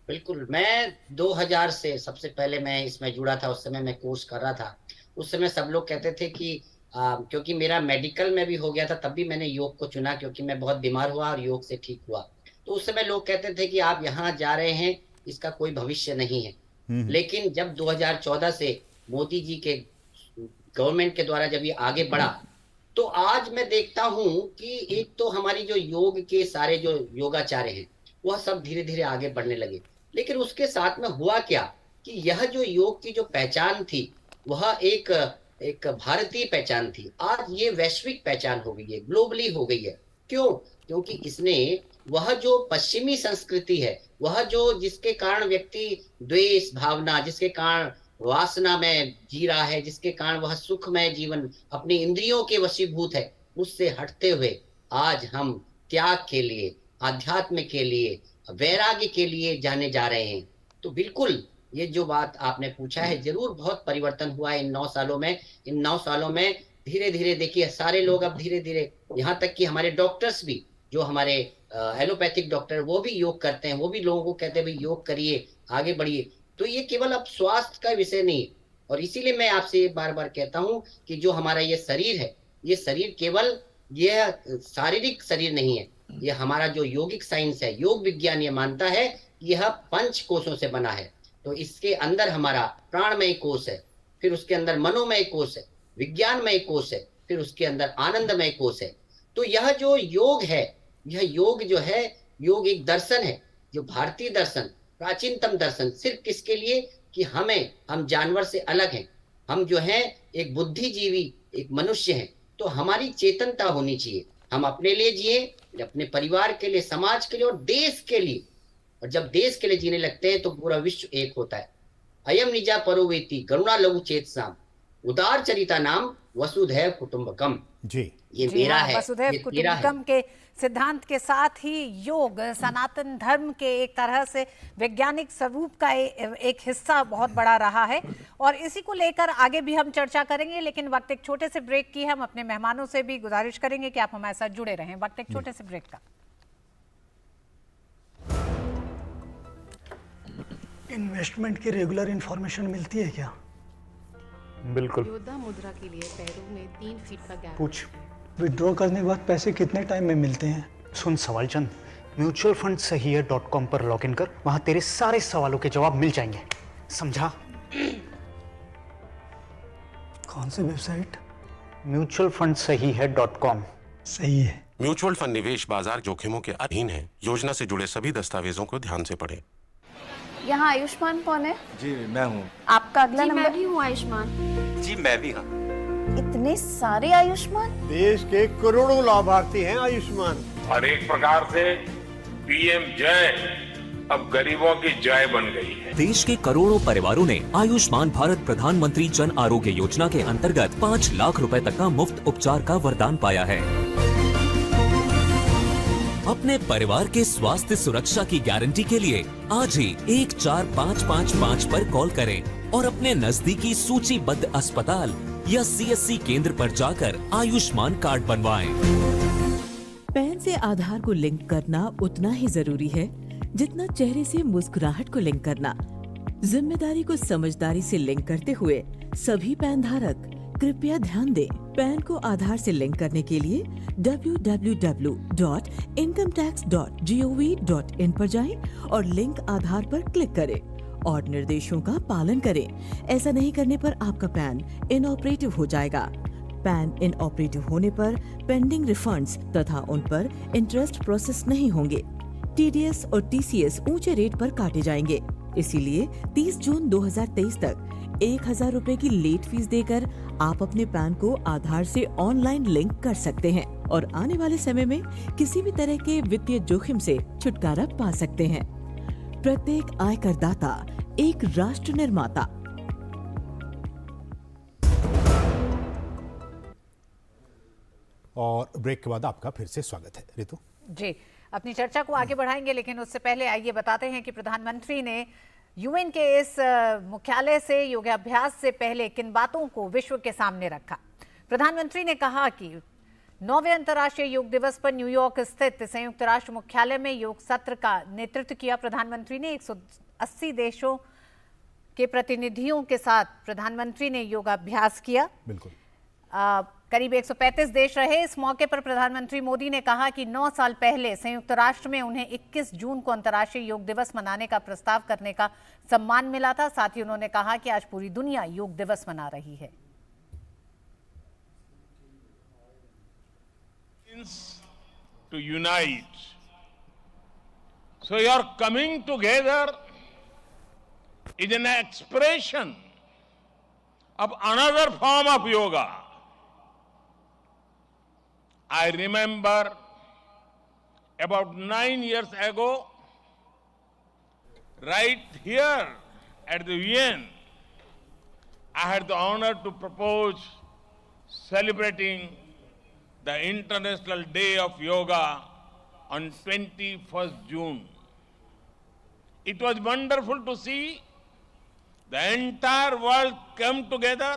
बिल्कुल। मैं 2000 से सबसे पहले मैं इसमें जुड़ा था, उस समय मैं कोर्स कर रहा था। उस समय सब लोग कहते थे कि क्योंकि मेरा मेडिकल में भी हो गया था, तब भी मैंने योग को चुना क्योंकि मैं बहुत बीमार हुआ और योग से ठीक हुआ। तो उस समय लोग कहते थे कि आप यहाँ जा रहे हैं, इसका कोई भविष्य नहीं है। लेकिन जब 2014 से मोदी जी के गवर्नमेंट के द्वारा जब ये आगे बढ़ा, तो आज मैं देखता हूं कि एक तो हमारी जो योग के सारे जो योगाचार्य हैं वह सब धीरे धीरे आगे बढ़ने लगे। लेकिन उसके साथ में हुआ क्या कि यह जो योग की जो पहचान थी वह एक भारतीय पहचान थी, आज ये वैश्विक पहचान हो गई है, ग्लोबली हो गई है। क्यों? क्योंकि इसने वह जो पश्चिमी संस्कृति है, वह जो जिसके कारण व्यक्ति द्वेष भावना, जिसके कारण वासना में जी रहा है, जिसके कारण वह सुखमय जीवन अपनी इंद्रियों के वशीभूत है, उससे हटते हुए आज हम त्याग के लिए, आध्यात्म के लिए, वैराग्य के लिए जाने जा रहे हैं। तो बिल्कुल ये जो बात आपने पूछा है, जरूर बहुत परिवर्तन हुआ है इन 9 सालों में। इन 9 सालों में धीरे धीरे देखिए सारे लोग अब धीरे धीरे, यहाँ तक कि हमारे डॉक्टर्स भी, जो हमारे एलोपैथिक डॉक्टर, वो भी योग करते हैं, वो भी लोगों को कहते हैं भाई योग करिए, आगे बढ़िए। तो ये केवल अब स्वास्थ्य का विषय नहीं है। और इसीलिए मैं आपसे बार बार कहता हूँ कि जो हमारा ये शरीर है, ये शरीर केवल यह शारीरिक शरीर नहीं है, यह हमारा जो योगिक साइंस है, योग विज्ञान ये मानता है कि यह 5 कोषों से बना है। तो इसके अंदर हमारा प्राणमय कोष है, फिर उसके अंदर मनोमय कोष है, विज्ञानमय कोष है, फिर उसके अंदर आनंदमय कोष है। तो यह जो योग है, यह योग जो है, योग एक दर्शन है, जो भारतीय दर्शन, प्राचीनतम दर्शन, सिर्फ किसके लिए कि हम जानवर से अलग हैं, हम जो हैं एक बुद्धिजीवी, एक मनुष्य हैं। तो हमारी चेतनता होनी चाहिए, हम अपने लिए जिए, अपने परिवार के लिए, समाज के लिए और देश के लिए। और जब देश के लिए जीने लगते हैं तो पूरा विश्व एक होता है। अयम निजा परोवेति करुणा लघु चेतसाम उदार चरिता नाम वसुधैव कुटुंबकम। जी, ये मेरा है, वसुधैव कुटुंबकम के सिद्धांत के साथ ही योग सनातन धर्म के एक तरह से वैज्ञानिक स्वरूप का एक हिस्सा बहुत बड़ा रहा है। और इसी को लेकर आगे भी हम चर्चा करेंगे, लेकिन वक्त एक छोटे से ब्रेक की। हम अपने मेहमानों से भी गुजारिश करेंगे कि आप हमारे साथ जुड़े रहें। वक्त एक छोटे से ब्रेक का। इन्वेस्टमेंट की रेगुलर इंफॉर्मेशन मिलती है क्या? बिल्कुल। योद्धा मुद्रा के लिए पैरों में 3 फीट का गैप। पूछ। विड्रॉ करने के बाद पैसे कितने टाइम में मिलते हैं? सुन सवाल चंद, म्यूचुअल फंड सही है .com पर लॉग इन कर, वहां तेरे सारे सवालों के जवाब मिल जाएंगे, समझा? कौन सी वेबसाइट? म्यूचुअल फंड सही है .com। सही है। म्यूचुअल फंड निवेश बाजार जोखिमों के अधीन है। योजना से जुड़े सभी दस्तावेजों को ध्यान से पढ़ें। यहाँ आयुष्मान कौन है? जी मैं हूँ। आपका अगला नंबर? मैं भी हूँ आयुष्मान। जी मैं भी हाँ। इतने सारे आयुष्मान? देश के करोड़ों लाभार्थी हैं आयुष्मान। और एक प्रकार से पीएम जय अब गरीबों की जय बन गई है। देश के करोड़ों परिवारों ने आयुष्मान भारत प्रधानमंत्री जन आरोग्य योजना के अंतर्गत 5 लाख रुपए तक का मुफ्त उपचार का वरदान पाया है। अपने परिवार के स्वास्थ्य सुरक्षा की गारंटी के लिए आज ही 14555 पर कॉल करें और अपने नजदीकी सूचीबद्ध अस्पताल या सीएससी केंद्र पर जाकर आयुष्मान कार्ड बनवाएं। पैन से आधार को लिंक करना उतना ही जरूरी है जितना चेहरे से मुस्कुराहट को लिंक करना। जिम्मेदारी को समझदारी से लिंक करते हुए सभी पैन धारक कृपया ध्यान दें, पैन को आधार से लिंक करने के लिए www.incometax.gov.in पर जाएं और लिंक आधार पर क्लिक करें और निर्देशों का पालन करें। ऐसा नहीं करने पर आपका पैन इनऑपरेटिव हो जाएगा। पैन इनऑपरेटिव होने पर पेंडिंग रिफंड्स तथा उन पर इंटरेस्ट प्रोसेस नहीं होंगे। टीडीएस और टीसीएस ऊंचे रेट पर काटे जाएंगे। इसीलिए 30 जून 2023 तक 1000 रुपए की लेट फीस देकर आप अपने पैन को आधार से ऑनलाइन लिंक कर सकते हैं और आने वाले समय में किसी भी तरह के वित्तीय जोखिम से छुटकारा पा सकते हैं। प्रत्येक आयकरदाता एक राष्ट्र निर्माता। और ब्रेक के बाद आपका फिर से स्वागत है रितु जी। अपनी चर्चा को आगे बढ़ाएंगे, लेकिन उससे पहले आइए बताते हैं कि प्रधानमंत्री ने यूएन के इस मुख्यालय से योगाभ्यास से पहले किन बातों को विश्व के सामने रखा। प्रधानमंत्री ने कहा कि 9वें अंतर्राष्ट्रीय योग दिवस पर न्यूयॉर्क स्थित संयुक्त राष्ट्र मुख्यालय में योग सत्र का नेतृत्व किया। प्रधानमंत्री ने 180 देशों के प्रतिनिधियों के साथ प्रधानमंत्री ने योगाभ्यास किया। बिल्कुल। करीब 135 देश रहे। इस मौके पर प्रधानमंत्री मोदी ने कहा कि 9 साल पहले संयुक्त राष्ट्र में उन्हें 21 जून को अंतर्राष्ट्रीय योग दिवस मनाने का प्रस्ताव करने का सम्मान मिला था। साथ ही उन्होंने कहा कि आज पूरी दुनिया योग दिवस मना रही है। To unite. So your coming together is an expression of another form of yoga. I remember about 9 years ago, right here at the UN, I had the honor to propose celebrating the International Day of Yoga on 21st June. It was wonderful to see the entire world come together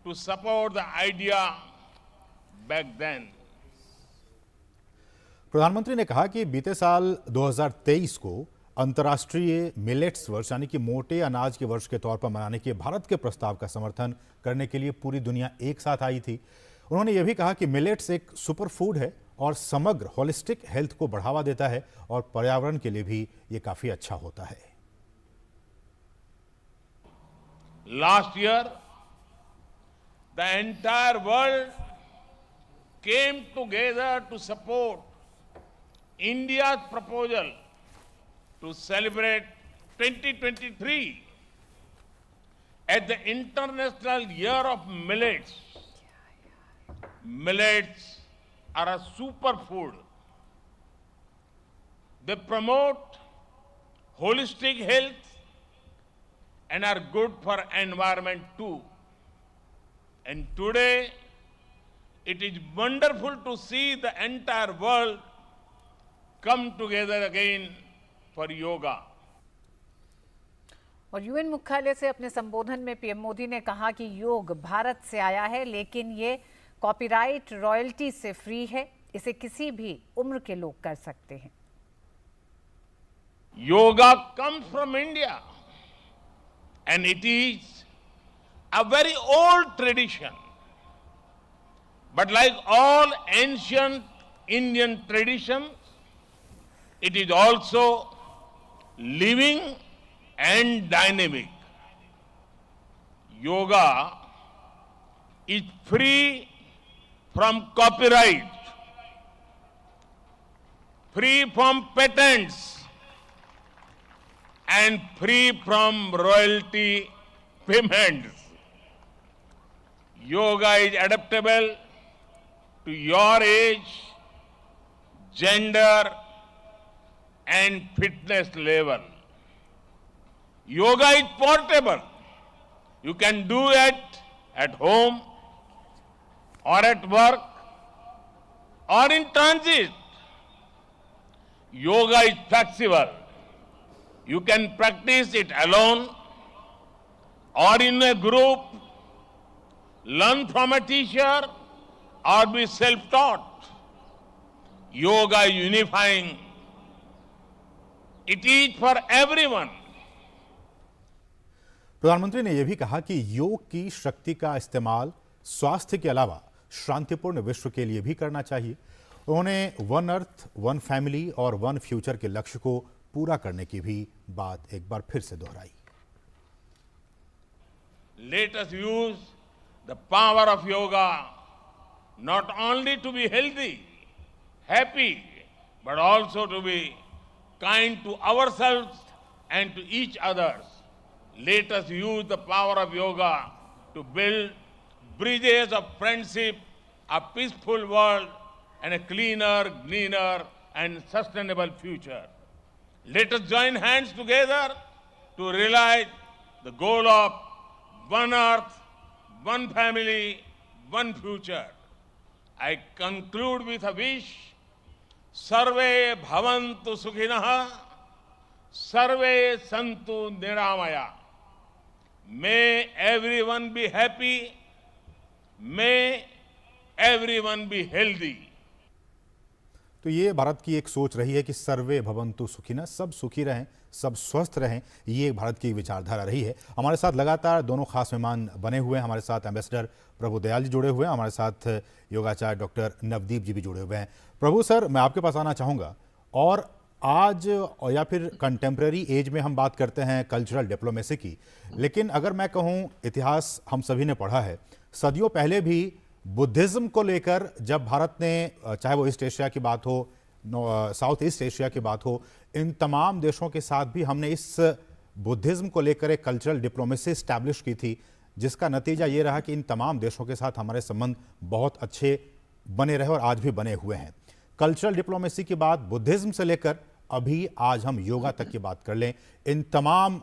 to support the idea back then. प्रधानमंत्री ने कहा कि बीते साल 2023 को अंतर्राष्ट्रीय millets वर्ष यानी कि मोटे अनाज के वर्ष के तौर पर मनाने के भारत के प्रस्ताव का समर्थन करने के लिए पूरी दुनिया एक साथ आई थी। उन्होंने यह भी कहा कि मिलेट्स एक सुपर फूड है और समग्र होलिस्टिक हेल्थ को बढ़ावा देता है और पर्यावरण के लिए भी ये काफी अच्छा होता है। Last year, the entire world came together to support India's proposal to celebrate 2023 as the International Year of Millets. Millets are a superfood. They promote holistic health and are good for environment too. And today, it is wonderful to see the entire world come together again for yoga. और UN मुख्यालय से अपने संबोधन में PM Modi ने कहा कि योग भारत से आया है, लेकिन ये कॉपीराइट रॉयल्टी से फ्री है। इसे किसी भी उम्र के लोग कर सकते हैं। Yoga comes from India and it is a very old tradition. But like all ancient Indian traditions, it is also living and dynamic. Yoga is free from copyright, free from patents, and free from royalty payments. Yoga is adaptable to your age, gender, and fitness level. Yoga is portable. You can do it at home or at work or in transit. Yoga is flexible. You can practice it alone or in a group, learn from a teacher or be self-taught. Yoga is unifying. It is for everyone. प्रधानमंत्री ने यह भी कहा कि योग की शक्ति का इस्तेमाल स्वास्थ्य के अलावा शांतिपूर्ण विश्व के लिए भी करना चाहिए। उन्होंने वन अर्थ, वन फैमिली और वन फ्यूचर के लक्ष्य को पूरा करने की भी बात एक बार फिर से दोहराई। Let us use the power of yoga not only to be healthy, happy, but also to be kind to ourselves and to each others. Let us use the power of yoga to build bridges of friendship, a peaceful world, and a cleaner, greener, and sustainable future. Let us join hands together to realize the goal of one earth, one family, one future. I conclude with a wish. Sarve bhavantu sukhinah, sarve santu niramaya. May everyone be happy. May everyone be healthy. तो ये भारत की एक सोच रही है कि सर्वे भवन्तु सुखिनः, सब सुखी रहें, सब स्वस्थ रहें। ये भारत की विचारधारा रही है। हमारे साथ लगातार दोनों खास मेहमान बने हुए हैं। हमारे साथ एम्बेसडर प्रभु दयाल जी जुड़े हुए हैं, हमारे साथ योगाचार्य डॉक्टर नवदीप जी भी जुड़े हुए हैं। प्रभु सर, मैं आपके पास आना चाहूँगा। और आज या फिर कंटेम्प्रेरी एज में हम बात करते हैं कल्चरल डिप्लोमेसी की, लेकिन अगर मैं कहूँ इतिहास हम सभी ने पढ़ा है, सदियों पहले भी बुद्धिज़्म को लेकर जब भारत ने, चाहे वो ईस्ट एशिया की बात हो, साउथ ईस्ट एशिया की बात हो, इन तमाम देशों के साथ भी हमने इस बुद्धिज़्म को लेकर एक कल्चरल डिप्लोमेसी इस्टेब्लिश की थी, जिसका नतीजा ये रहा कि इन तमाम देशों के साथ हमारे संबंध बहुत अच्छे बने रहे और आज भी बने हुए हैं। कल्चरल डिप्लोमेसी की बात बुद्धिज़्म से लेकर अभी आज हम योगा तक की बात कर लें, इन तमाम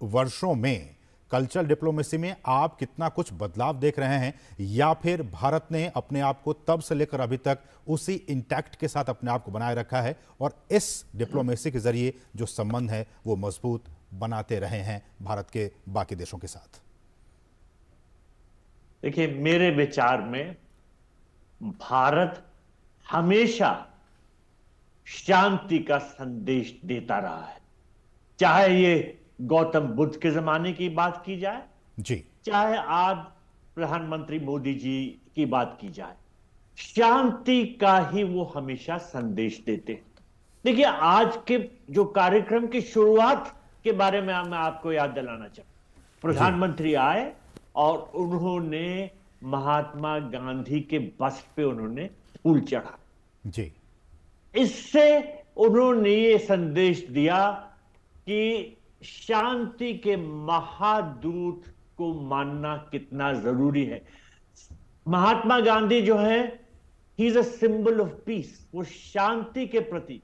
वर्षों में कल्चरल डिप्लोमेसी में आप कितना कुछ बदलाव देख रहे हैं, या फिर भारत ने अपने आप को तब से लेकर अभी तक उसी इंटैक्ट के साथ अपने आप को बनाए रखा है और इस डिप्लोमेसी के जरिए जो संबंध है वो मजबूत बनाते रहे हैं भारत के बाकी देशों के साथ? देखिए, मेरे विचार में भारत हमेशा शांति का संदेश देता रहा है, चाहे ये गौतम बुद्ध के जमाने की बात की जाए जी, चाहे आज प्रधानमंत्री मोदी जी की बात की जाए, शांति का ही वो हमेशा संदेश देते हैं। देखिए, आज के जो कार्यक्रम की शुरुआत के बारे में मैं आपको याद दिलाना चाहूं। प्रधानमंत्री आए और उन्होंने महात्मा गांधी के बस्ट पे उन्होंने फूल चढ़ा जी। इससे उन्होंने ये संदेश दिया कि शांति के महादूत को मानना कितना जरूरी है। महात्मा गांधी जो है, he is a symbol of peace, वो शांति के प्रतीक,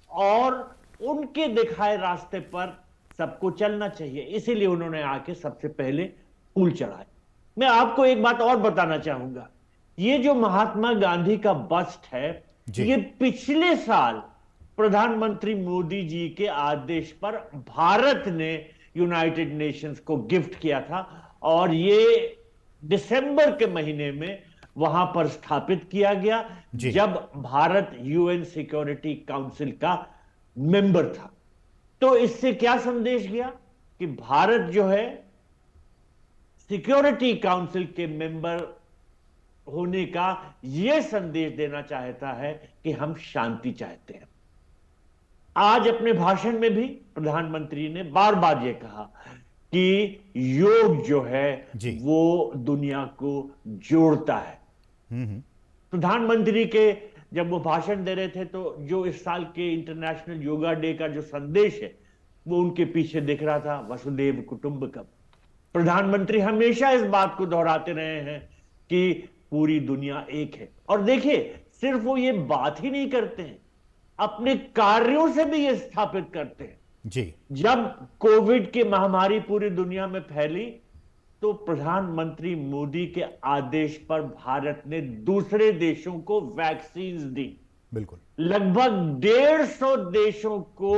और उनके दिखाए रास्ते पर सबको चलना चाहिए, इसीलिए उन्होंने आके सबसे पहले फूल चढ़ाए। मैं आपको एक बात और बताना चाहूंगा, ये जो महात्मा गांधी का बस्ट है, ये पिछले साल प्रधानमंत्री मोदी जी के आदेश पर भारत ने यूनाइटेड नेशंस को गिफ्ट किया था और ये दिसंबर के महीने में वहां पर स्थापित किया गया जब भारत यूएन सिक्योरिटी काउंसिल का मेंबर था। तो इससे क्या संदेश गया कि भारत जो है सिक्योरिटी काउंसिल के मेंबर होने का यह संदेश देना चाहता है कि हम शांति चाहते हैं। आज अपने भाषण में भी प्रधानमंत्री ने बार बार यह कहा कि योग जो है वो दुनिया को जोड़ता है। प्रधानमंत्री के जब वो भाषण दे रहे थे तो जो इस साल के इंटरनेशनल योगा डे का जो संदेश है वो उनके पीछे दिख रहा था, वसुदेव कुटुंबकम। प्रधानमंत्री हमेशा इस बात को दोहराते रहे हैं कि पूरी दुनिया एक है। और देखिए, सिर्फ वो ये बात ही नहीं करते हैं, अपने कार्यों से भी ये स्थापित करते हैं जी। जब कोविड की महामारी पूरी दुनिया में फैली तो प्रधानमंत्री मोदी के आदेश पर भारत ने दूसरे देशों को वैक्सीन दी। बिल्कुल, लगभग 150 देशों को